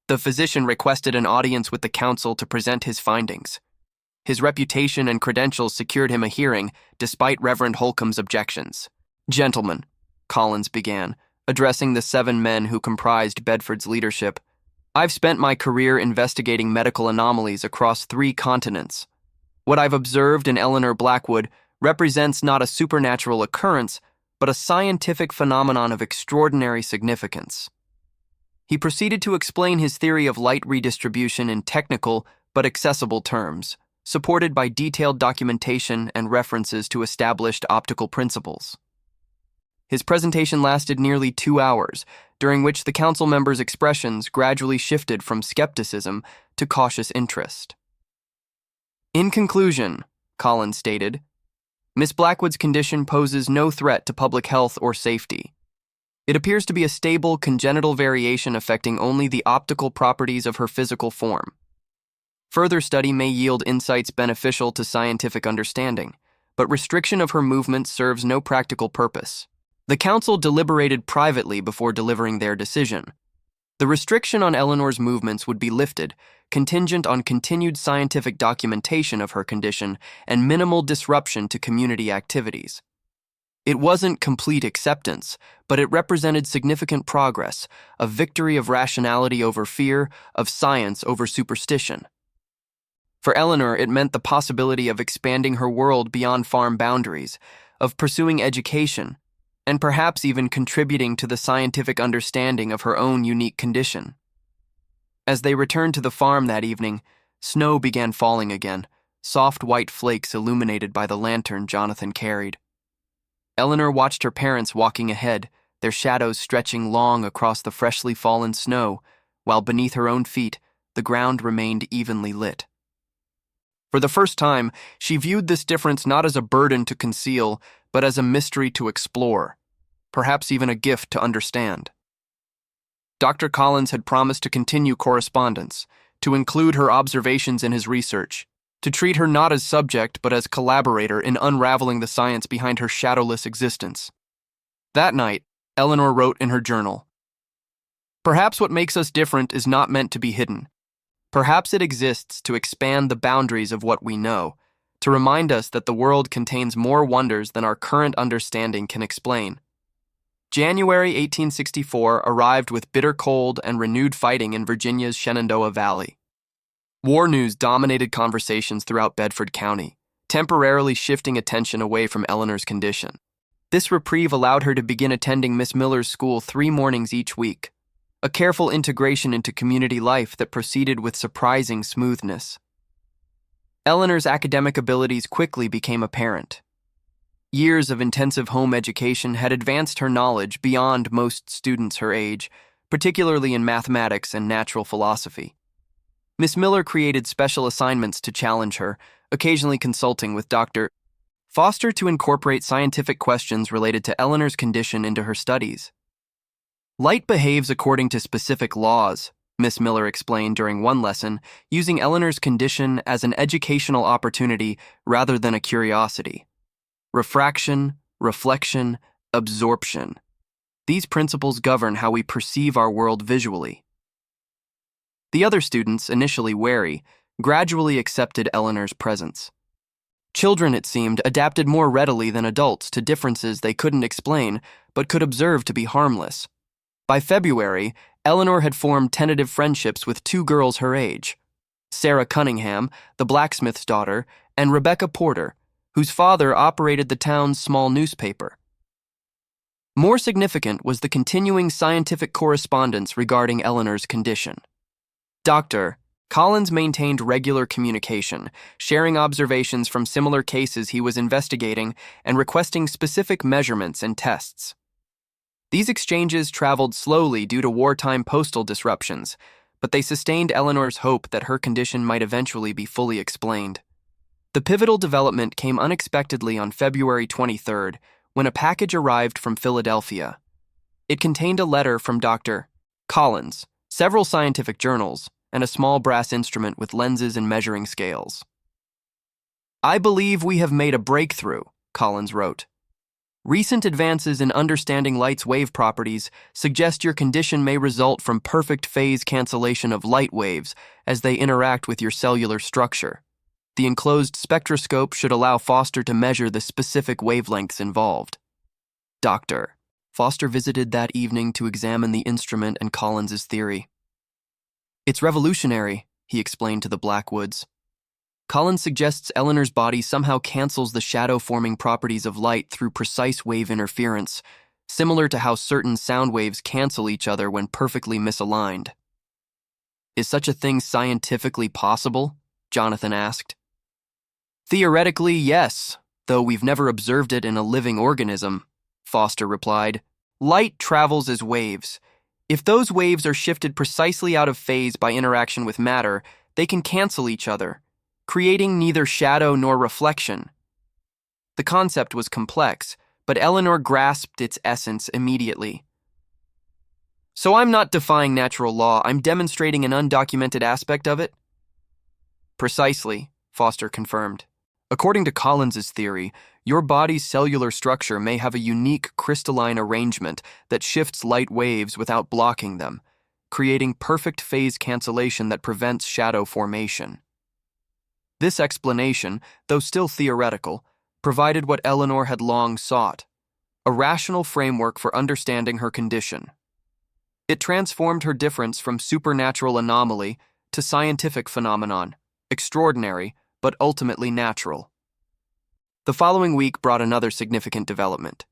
S1: The physician requested an audience with the council to present his findings. His reputation and credentials secured him a hearing, despite Reverend Holcomb's objections. "Gentlemen," Collins began, addressing the 7 men who comprised Bedford's leadership, "I've spent my career investigating medical anomalies across 3 continents. What I've observed in Eleanor Blackwood represents not a supernatural occurrence, but a scientific phenomenon of extraordinary significance." He proceeded to explain his theory of light redistribution in technical but accessible terms, supported by detailed documentation and references to established optical principles. His presentation lasted nearly 2 hours, during which the council members' expressions gradually shifted from skepticism to cautious interest. "In conclusion," Collins stated, "Miss Blackwood's condition poses no threat to public health or safety. It appears to be a stable congenital variation affecting only the optical properties of her physical form. Further study may yield insights beneficial to scientific understanding, but restriction of her movements serves no practical purpose." The council deliberated privately before delivering their decision. The restriction on Eleanor's movements would be lifted, contingent on continued scientific documentation of her condition and minimal disruption to community activities. It wasn't complete acceptance, but it represented significant progress, a victory of rationality over fear, of science over superstition. For Eleanor, it meant the possibility of expanding her world beyond farm boundaries, of pursuing education, and perhaps even contributing to the scientific understanding of her own unique condition. As they returned to the farm that evening, snow began falling again, soft white flakes illuminated by the lantern Jonathan carried. Eleanor watched her parents walking ahead, their shadows stretching long across the freshly fallen snow, while beneath her own feet, the ground remained evenly lit. For the first time, she viewed this difference not as a burden to conceal, but as a mystery to explore, perhaps even a gift to understand. Dr. Collins had promised to continue correspondence, to include her observations in his research, to treat her not as subject but as collaborator in unraveling the science behind her shadowless existence. That night, Eleanor wrote in her journal, "Perhaps what makes us different is not meant to be hidden. Perhaps it exists to expand the boundaries of what we know, to remind us that the world contains more wonders than our current understanding can explain." January 1864 arrived with bitter cold and renewed fighting in Virginia's Shenandoah Valley. War news dominated conversations throughout Bedford County, temporarily shifting attention away from Eleanor's condition. This reprieve allowed her to begin attending Miss Miller's school 3 mornings each week, a careful integration into community life that proceeded with surprising smoothness. Eleanor's academic abilities quickly became apparent. Years of intensive home education had advanced her knowledge beyond most students her age, particularly in mathematics and natural philosophy. Miss Miller created special assignments to challenge her, occasionally consulting with Dr. Foster to incorporate scientific questions related to Eleanor's condition into her studies. "Light behaves according to specific laws," Miss Miller explained during one lesson, using Eleanor's condition as an educational opportunity rather than a curiosity. Refraction, reflection, absorption. These principles govern how we perceive our world visually. The other students, initially wary, gradually accepted Eleanor's presence. Children, it seemed, adapted more readily than adults to differences they couldn't explain but could observe to be harmless. By February, Eleanor had formed tentative friendships with 2 girls her age. Sarah Cunningham, the blacksmith's daughter, and Rebecca Porter, whose father operated the town's small newspaper. More significant was the continuing scientific correspondence regarding Eleanor's condition. Dr. Collins maintained regular communication, sharing observations from similar cases he was investigating and requesting specific measurements and tests. These exchanges traveled slowly due to wartime postal disruptions, but they sustained Eleanor's hope that her condition might eventually be fully explained. The pivotal development came unexpectedly on February 23rd, when a package arrived from Philadelphia. It contained a letter from Dr. Collins, several scientific journals, and a small brass instrument with lenses and measuring scales. "I believe we have made a breakthrough," Collins wrote. "Recent advances in understanding light's wave properties suggest your condition may result from perfect phase cancellation of light waves as they interact with your cellular structure. The enclosed spectroscope should allow Foster to measure the specific wavelengths involved." Dr. Foster visited that evening to examine the instrument and Collins's theory. "It's revolutionary," he explained to the Blackwoods. "Collins suggests Eleanor's body somehow cancels the shadow-forming properties of light through precise wave interference, similar to how certain sound waves cancel each other when perfectly misaligned." "Is such a thing scientifically possible?" Jonathan asked. "Theoretically, yes, though we've never observed it in a living organism," Foster replied. "Light travels as waves. If those waves are shifted precisely out of phase by interaction with matter, they can cancel each other, creating neither shadow nor reflection." The concept was complex, but Eleanor grasped its essence immediately. "So I'm not defying natural law, I'm demonstrating an undocumented aspect of it?" "Precisely," Foster confirmed. "According to Collins's theory, your body's cellular structure may have a unique crystalline arrangement that shifts light waves without blocking them, creating perfect phase cancellation that prevents shadow formation." This explanation, though still theoretical, provided what Eleanor had long sought: a rational framework for understanding her condition. It transformed her difference from supernatural anomaly to scientific phenomenon, extraordinary, but ultimately natural. The following week brought another significant development.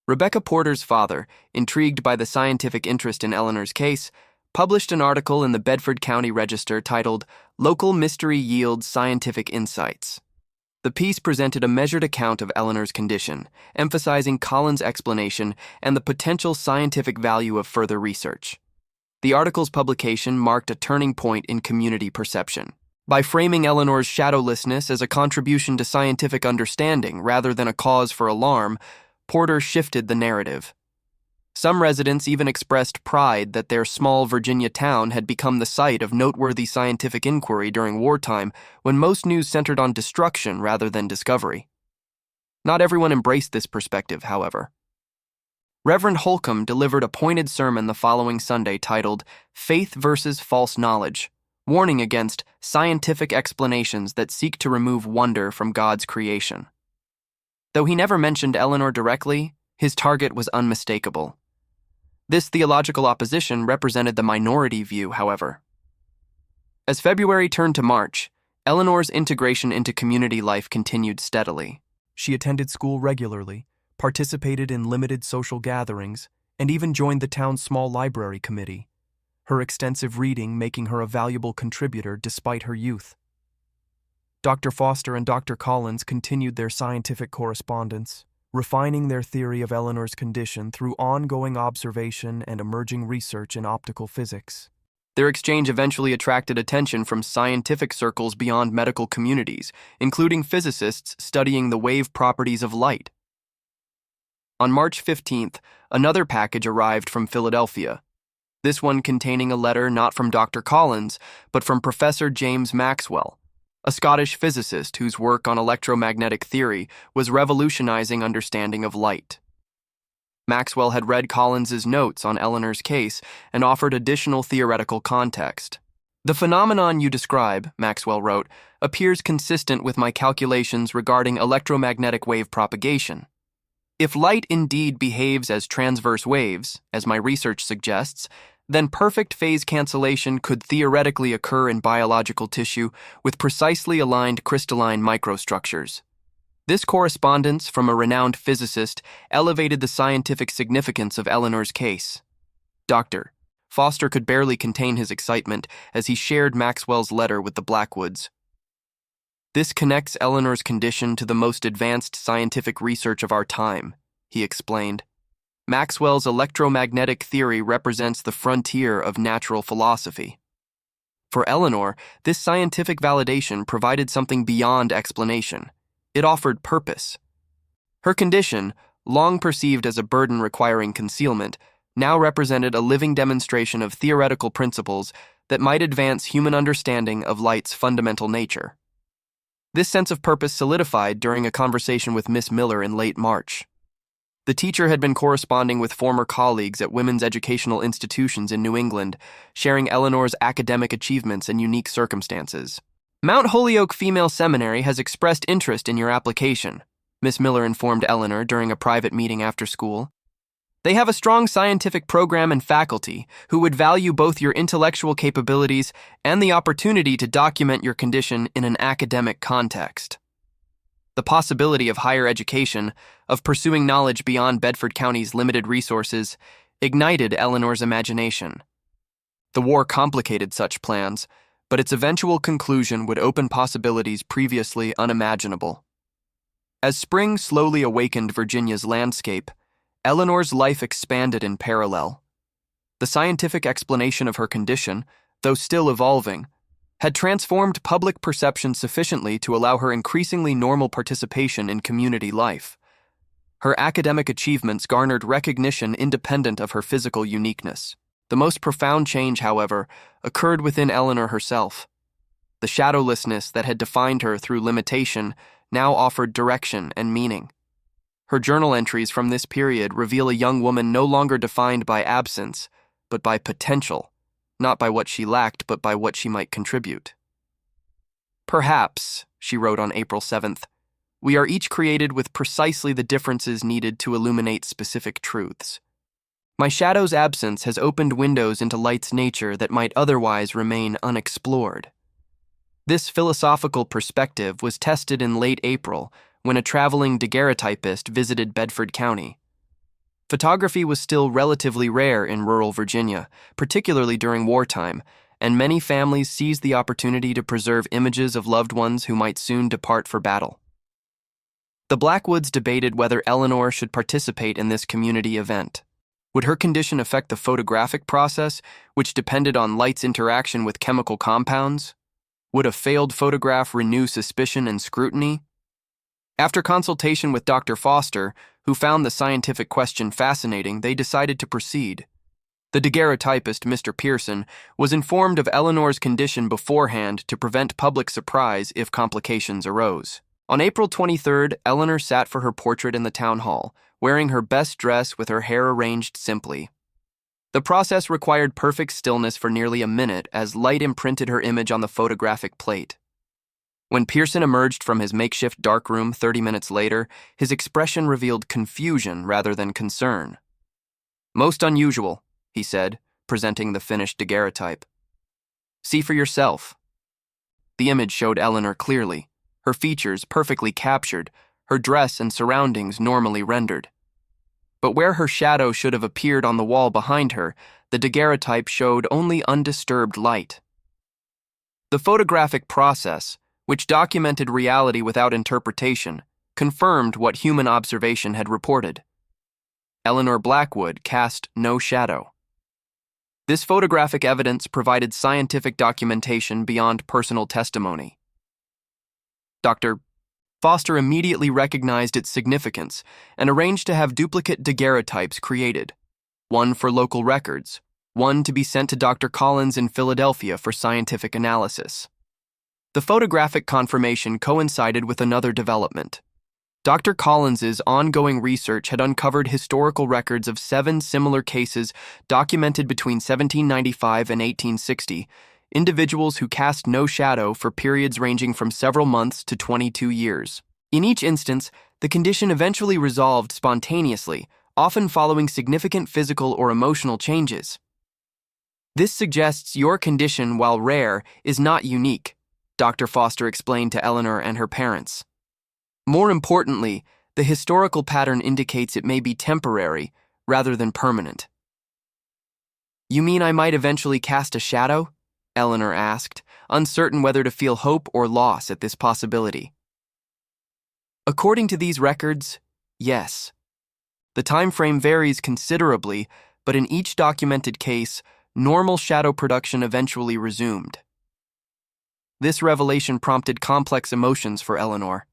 S1: Rebecca Porter's father, intrigued by the scientific interest in Eleanor's case, published an article in the Bedford County Register titled "Local Mystery Yields Scientific Insights." The piece presented a measured account of Eleanor's condition, emphasizing Collins' explanation and the potential scientific value of further research. The article's publication marked a turning point in community perception. By framing Eleanor's shadowlessness as a contribution to scientific understanding rather than a cause for alarm, Porter shifted the narrative. Some residents even expressed pride that their small Virginia town had become the site of noteworthy scientific inquiry during wartime, when most news centered on destruction rather than discovery. Not everyone embraced this perspective, however. Reverend Holcomb delivered a pointed sermon the following Sunday titled "Faith versus False Knowledge," warning against scientific explanations that seek to remove wonder from God's creation. Though he never mentioned Eleanor directly, his target was unmistakable. This theological opposition represented the minority view, however. As February turned to March, Eleanor's integration into community life continued steadily. She attended school regularly, participated in limited social gatherings, and even joined the town's small library committee, her extensive reading making her a valuable contributor despite her youth. Dr. Foster and Dr. Collins continued their scientific correspondence, refining their theory of Eleanor's condition through ongoing observation and emerging research in optical physics. Their exchange eventually attracted attention from scientific circles beyond medical communities, including physicists studying the wave properties of light. On March 15th, another package arrived from Philadelphia, this one containing a letter not from Dr. Collins, but from Professor James Maxwell, a Scottish physicist whose work on electromagnetic theory was revolutionizing understanding of light. Maxwell had read Collins's notes on Eleanor's case and offered additional theoretical context. "The phenomenon you describe," Maxwell wrote, "appears consistent with my calculations regarding electromagnetic wave propagation. If light indeed behaves as transverse waves, as my research suggests, then perfect phase cancellation could theoretically occur in biological tissue with precisely aligned crystalline microstructures. This correspondence from a renowned physicist elevated the scientific significance of Eleanor's case. Dr. Foster could barely contain his excitement as he shared Maxwell's letter with the Blackwoods. "This connects Eleanor's condition to the most advanced scientific research of our time," he explained. "Maxwell's electromagnetic theory represents the frontier of natural philosophy." For Eleanor, this scientific validation provided something beyond explanation. It offered purpose. Her condition, long perceived as a burden requiring concealment, now represented a living demonstration of theoretical principles that might advance human understanding of light's fundamental nature. This sense of purpose solidified during a conversation with Miss Miller in late March. The teacher had been corresponding with former colleagues at women's educational institutions in New England, sharing Eleanor's academic achievements and unique circumstances. "Mount Holyoke Female Seminary has expressed interest in your application," Miss Miller informed Eleanor during a private meeting after school. "They have a strong scientific program and faculty who would value both your intellectual capabilities and the opportunity to document your condition in an academic context." The possibility of higher education, of pursuing knowledge beyond Bedford County's limited resources, ignited Eleanor's imagination. The war complicated such plans, but its eventual conclusion would open possibilities previously unimaginable. As spring slowly awakened Virginia's landscape, Eleanor's life expanded in parallel. The scientific explanation of her condition, though still evolving, had transformed public perception sufficiently to allow her increasingly normal participation in community life. Her academic achievements garnered recognition independent of her physical uniqueness. The most profound change, however, occurred within Eleanor herself. The shadowlessness that had defined her through limitation now offered direction and meaning. Her journal entries from this period reveal a young woman no longer defined by absence, but by potential, not by what she lacked, but by what she might contribute. "Perhaps," she wrote on April 7th, "we are each created with precisely the differences needed to illuminate specific truths. My shadow's absence has opened windows into light's nature that might otherwise remain unexplored." This philosophical perspective was tested in late April when a traveling daguerreotypist visited Bedford County. Photography was still relatively rare in rural Virginia, particularly during wartime, and many families seized the opportunity to preserve images of loved ones who might soon depart for battle. The Blackwoods debated whether Eleanor should participate in this community event. Would her condition affect the photographic process, which depended on light's interaction with chemical compounds? Would a failed photograph renew suspicion and scrutiny? After consultation with Dr. Foster, who found the scientific question fascinating, they decided to proceed. The daguerreotypist, Mr. Pearson, was informed of Eleanor's condition beforehand to prevent public surprise if complications arose. On April 23rd, Eleanor sat for her portrait in the town hall, wearing her best dress with her hair arranged simply. The process required perfect stillness for nearly a minute as light imprinted her image on the photographic plate. When Pearson emerged from his makeshift darkroom 30 minutes later, his expression revealed confusion rather than concern. "Most unusual," he said, presenting the finished daguerreotype. "See for yourself." The image showed Eleanor clearly, her features perfectly captured, her dress and surroundings normally rendered. But where her shadow should have appeared on the wall behind her, the daguerreotype showed only undisturbed light. The photographic process, which documented reality without interpretation, confirmed what human observation had reported. Eleanor Blackwood cast no shadow. This photographic evidence provided scientific documentation beyond personal testimony. Dr. Foster immediately recognized its significance and arranged to have duplicate daguerreotypes created, one for local records, one to be sent to Dr. Collins in Philadelphia for scientific analysis. The photographic confirmation coincided with another development. Dr. Collins's ongoing research had uncovered historical records of 7 similar cases documented between 1795 and 1860, individuals who cast no shadow for periods ranging from several months to 22 years. In each instance, the condition eventually resolved spontaneously, often following significant physical or emotional changes. This suggests your condition, while rare, is not unique, Dr. Foster explained to Eleanor and her parents. More importantly, the historical pattern indicates it may be temporary rather than permanent. You mean I might eventually cast a shadow? Eleanor asked, uncertain whether to feel hope or loss at this possibility. According to these records, yes. The time frame varies considerably, but in each documented case, normal shadow production eventually resumed. This revelation prompted complex emotions for Eleanor.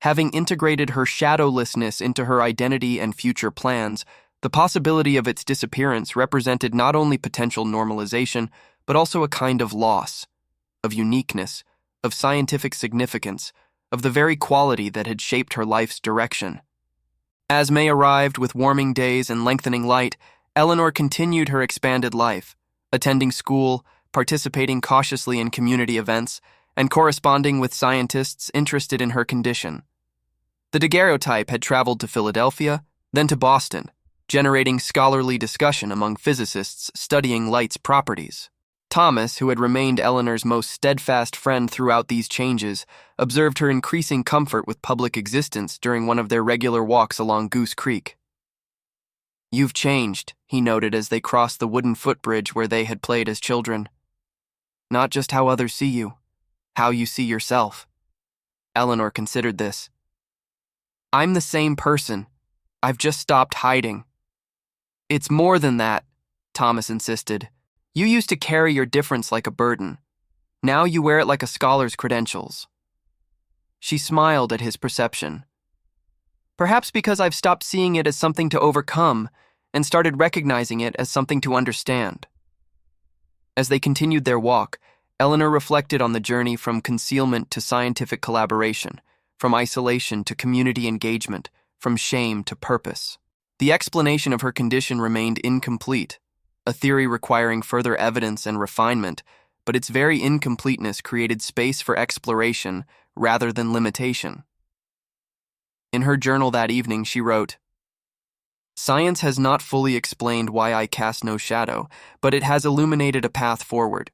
S1: Having integrated her shadowlessness into her identity and future plans, the possibility of its disappearance represented not only potential normalization, but also a kind of loss, of uniqueness, of scientific significance, of the very quality that had shaped her life's direction. As May arrived with warming days and lengthening light, Eleanor continued her expanded life, attending school, participating cautiously in community events, and corresponding with scientists interested in her condition. The daguerreotype had traveled to Philadelphia, then to Boston, generating scholarly discussion among physicists studying light's properties. Thomas, who had remained Eleanor's most steadfast friend throughout these changes, observed her increasing comfort with public existence during one of their regular walks along Goose Creek. "You've changed," he noted as they crossed the wooden footbridge where they had played as children. "Not just how others see you, how you see yourself." Eleanor considered this. "I'm the same person. I've just stopped hiding." "It's more than that," Thomas insisted. "You used to carry your difference like a burden. Now you wear it like a scholar's credentials." She smiled at his perception. "Perhaps because I've stopped seeing it as something to overcome and started recognizing it as something to understand." As they continued their walk, Eleanor reflected on the journey from concealment to scientific collaboration, from isolation to community engagement, from shame to purpose. The explanation of her condition remained incomplete, a theory requiring further evidence and refinement, but its very incompleteness created space for exploration rather than limitation. In her journal that evening, she wrote, "Science has not fully explained why I cast no shadow, but it has illuminated a path forward.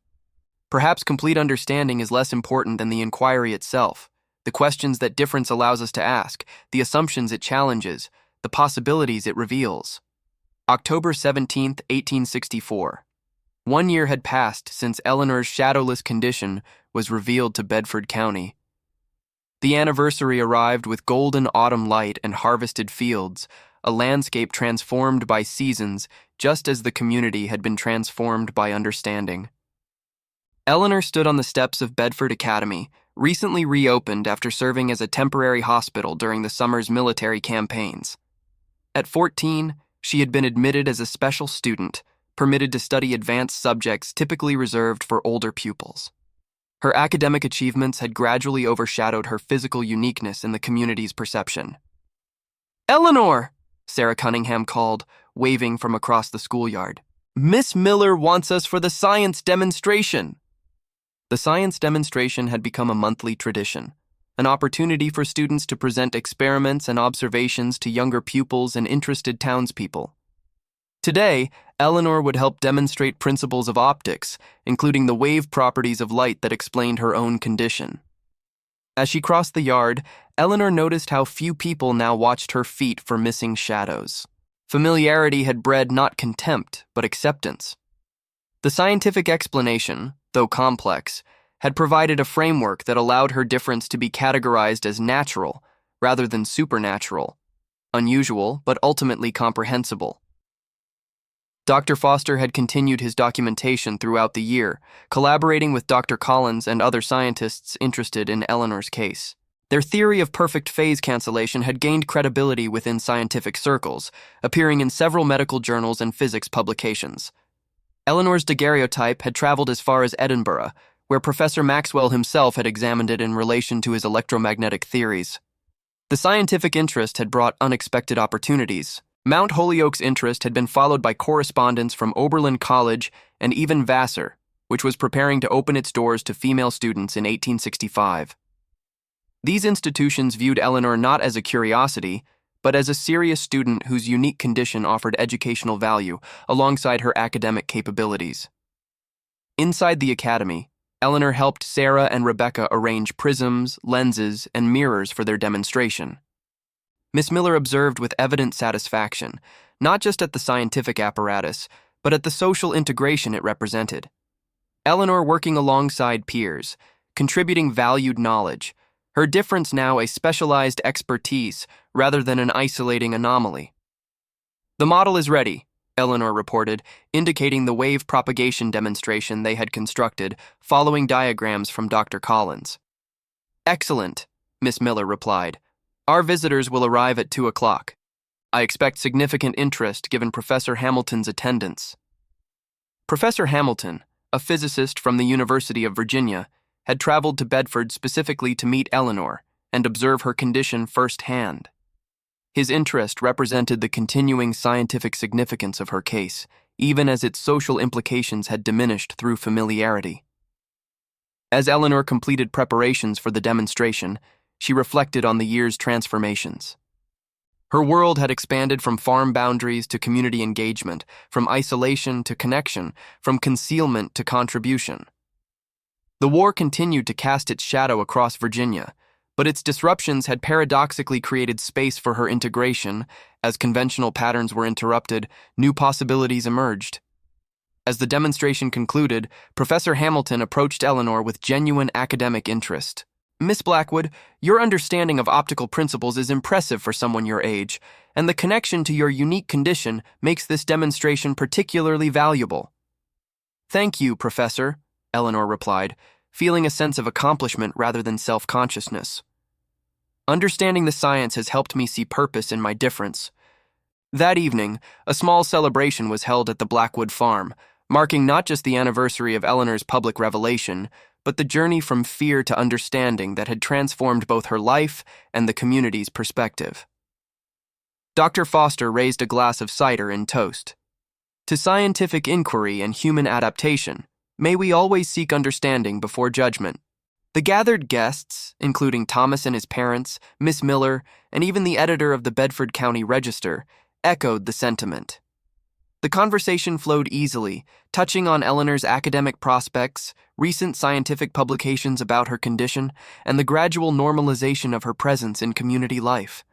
S1: Perhaps complete understanding is less important than the inquiry itself, the questions that difference allows us to ask, the assumptions it challenges, the possibilities it reveals." October 17, 1864. 1 year had passed since Eleanor's shadowless condition was revealed to Bedford County. The anniversary arrived with golden autumn light and harvested fields, a landscape transformed by seasons just as the community had been transformed by understanding. Eleanor stood on the steps of Bedford Academy, recently reopened after serving as a temporary hospital during the summer's military campaigns. At 14, she had been admitted as a special student, permitted to study advanced subjects typically reserved for older pupils. Her academic achievements had gradually overshadowed her physical uniqueness in the community's perception. "Eleanor!" Sarah Cunningham called, waving from across the schoolyard. "Miss Miller wants us for the science demonstration." The science demonstration had become a monthly tradition, an opportunity for students to present experiments and observations to younger pupils and interested townspeople. Today, Eleanor would help demonstrate principles of optics, including the wave properties of light that explained her own condition. As she crossed the yard, Eleanor noticed how few people now watched her feet for missing shadows. Familiarity had bred not contempt, but acceptance. The scientific explanation, though complex, had provided a framework that allowed her difference to be categorized as natural rather than supernatural, unusual but ultimately comprehensible. Dr. Foster had continued his documentation throughout the year, collaborating with Dr. Collins and other scientists interested in Eleanor's case. Their theory of perfect phase cancellation had gained credibility within scientific circles, appearing in several medical journals and physics publications. Eleanor's daguerreotype had traveled as far as Edinburgh, where Professor Maxwell himself had examined it in relation to his electromagnetic theories. The scientific interest had brought unexpected opportunities. Mount Holyoke's interest had been followed by correspondence from Oberlin College and even Vassar, which was preparing to open its doors to female students in 1865. These institutions viewed Eleanor not as a curiosity, but as a serious student whose unique condition offered educational value alongside her academic capabilities. Inside the academy, Eleanor helped Sarah and Rebecca arrange prisms, lenses, and mirrors for their demonstration. Miss Miller observed with evident satisfaction, not just at the scientific apparatus, but at the social integration it represented. Eleanor working alongside peers, contributing valued knowledge, her difference now a specialized expertise rather than an isolating anomaly. "The model is ready," Eleanor reported, indicating the wave propagation demonstration they had constructed, following diagrams from Dr. Collins. "Excellent," Miss Miller replied. "Our visitors will arrive at 2 o'clock. I expect significant interest given Professor Hamilton's attendance." Professor Hamilton, a physicist from the University of Virginia, had traveled to Bedford specifically to meet Eleanor and observe her condition firsthand. His interest represented the continuing scientific significance of her case, even as its social implications had diminished through familiarity. As Eleanor completed preparations for the demonstration, she reflected on the year's transformations. Her world had expanded from farm boundaries to community engagement, from isolation to connection, from concealment to contribution. The war continued to cast its shadow across Virginia, but its disruptions had paradoxically created space for her integration. As conventional patterns were interrupted, new possibilities emerged. As the demonstration concluded, Professor Hamilton approached Eleanor with genuine academic interest. "Miss Blackwood, your understanding of optical principles is impressive for someone your age, and the connection to your unique condition makes this demonstration particularly valuable." "Thank you, Professor," Eleanor replied, feeling a sense of accomplishment rather than self-consciousness. "Understanding the science has helped me see purpose in my difference." That evening, a small celebration was held at the Blackwood farm, marking not just the anniversary of Eleanor's public revelation, but the journey from fear to understanding that had transformed both her life and the community's perspective. Dr. Foster raised a glass of cider in toast. "To scientific inquiry and human adaptation, may we always seek understanding before judgment." The gathered guests, including Thomas and his parents, Miss Miller, and even the editor of the Bedford County Register, echoed the sentiment. The conversation flowed easily, touching on Eleanor's academic prospects, recent scientific publications about her condition, and the gradual normalization of her presence in community life.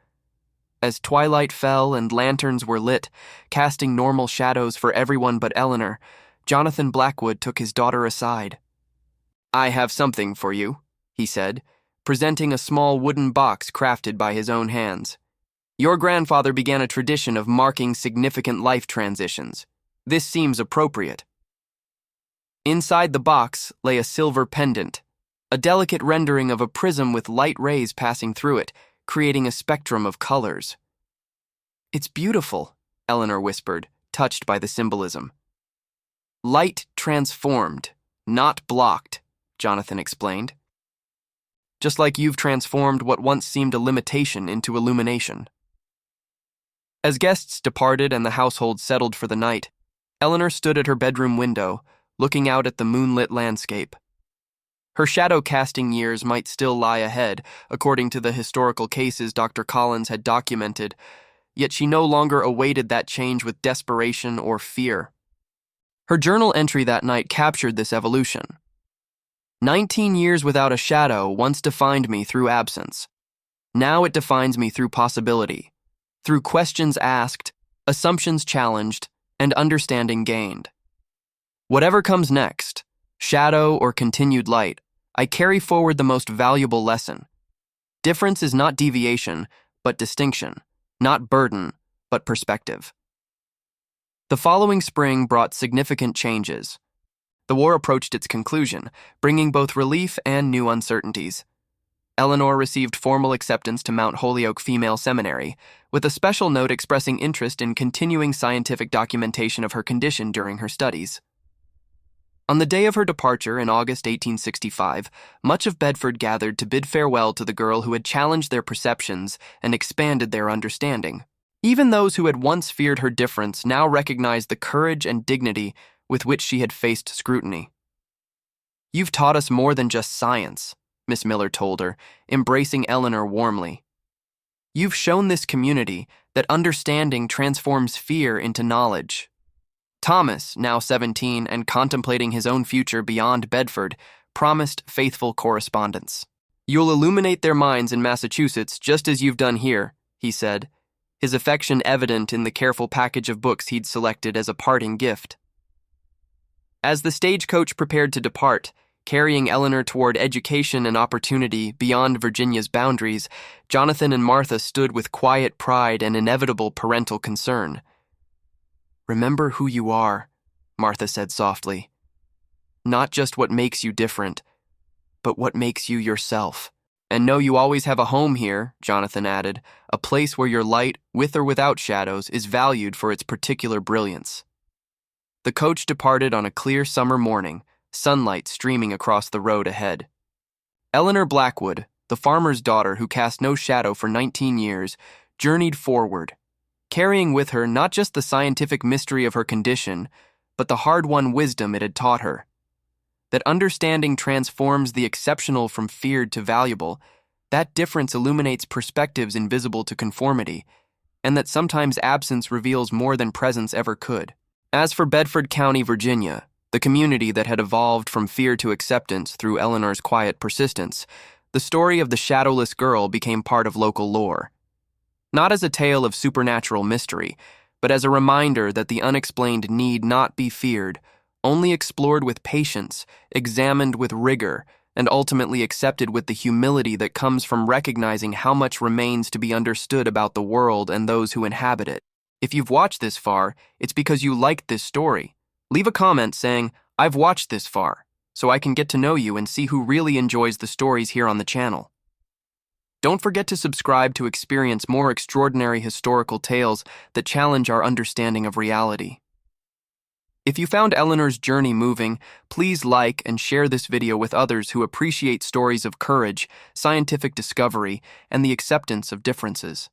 S1: As twilight fell and lanterns were lit, casting normal shadows for everyone but Eleanor, Jonathan Blackwood took his daughter aside. "I have something for you," he said, presenting a small wooden box crafted by his own hands. "Your grandfather began a tradition of marking significant life transitions. This seems appropriate." Inside the box lay a silver pendant, a delicate rendering of a prism with light rays passing through it, creating a spectrum of colors. "It's beautiful," Eleanor whispered, touched by the symbolism. "Light transformed, not blocked," Jonathan explained. "Just like you've transformed what once seemed a limitation into illumination." As guests departed and the household settled for the night, Eleanor stood at her bedroom window, looking out at the moonlit landscape. Her shadow-casting years might still lie ahead, according to the historical cases Dr. Collins had documented, yet she no longer awaited that change with desperation or fear. Her journal entry that night captured this evolution. 19 years without a shadow once defined me through absence. Now it defines me through possibility, through questions asked, assumptions challenged, and understanding gained. Whatever comes next, shadow or continued light, I carry forward the most valuable lesson. Difference is not deviation, but distinction, not burden, but perspective. The following spring brought significant changes. The war approached its conclusion, bringing both relief and new uncertainties. Eleanor received formal acceptance to Mount Holyoke Female Seminary, with a special note expressing interest in continuing scientific documentation of her condition during her studies. On the day of her departure in August 1865, much of Bedford gathered to bid farewell to the girl who had challenged their perceptions and expanded their understanding. Even those who had once feared her difference now recognized the courage and dignity with which she had faced scrutiny. "You've taught us more than just science," Miss Miller told her, embracing Eleanor warmly. "You've shown this community that understanding transforms fear into knowledge." Thomas, now 17 and contemplating his own future beyond Bedford, promised faithful correspondence. "You'll illuminate their minds in Massachusetts just as you've done here," he said, his affection evident in the careful package of books he'd selected as a parting gift. As the stagecoach prepared to depart, carrying Eleanor toward education and opportunity beyond Virginia's boundaries, Jonathan and Martha stood with quiet pride and inevitable parental concern. "Remember who you are," Martha said softly. "Not just what makes you different, but what makes you yourself. And know you always have a home here," Jonathan added, "a place where your light, with or without shadows, is valued for its particular brilliance." The coach departed on a clear summer morning, sunlight streaming across the road ahead. Eleanor Blackwood, the farmer's daughter who cast no shadow for 19 years, journeyed forward, carrying with her not just the scientific mystery of her condition, but the hard-won wisdom it had taught her. That understanding transforms the exceptional from feared to valuable, that difference illuminates perspectives invisible to conformity, and that sometimes absence reveals more than presence ever could. As for Bedford County, Virginia, the community that had evolved from fear to acceptance through Eleanor's quiet persistence, the story of the shadowless girl became part of local lore. Not as a tale of supernatural mystery, but as a reminder that the unexplained need not be feared, only explored with patience, examined with rigor, and ultimately accepted with the humility that comes from recognizing how much remains to be understood about the world and those who inhabit it. If you've watched this far, it's because you liked this story. Leave a comment saying, "I've watched this far," so I can get to know you and see who really enjoys the stories here on the channel. Don't forget to subscribe to experience more extraordinary historical tales that challenge our understanding of reality. If you found Eleanor's journey moving, please like and share this video with others who appreciate stories of courage, scientific discovery, and the acceptance of differences.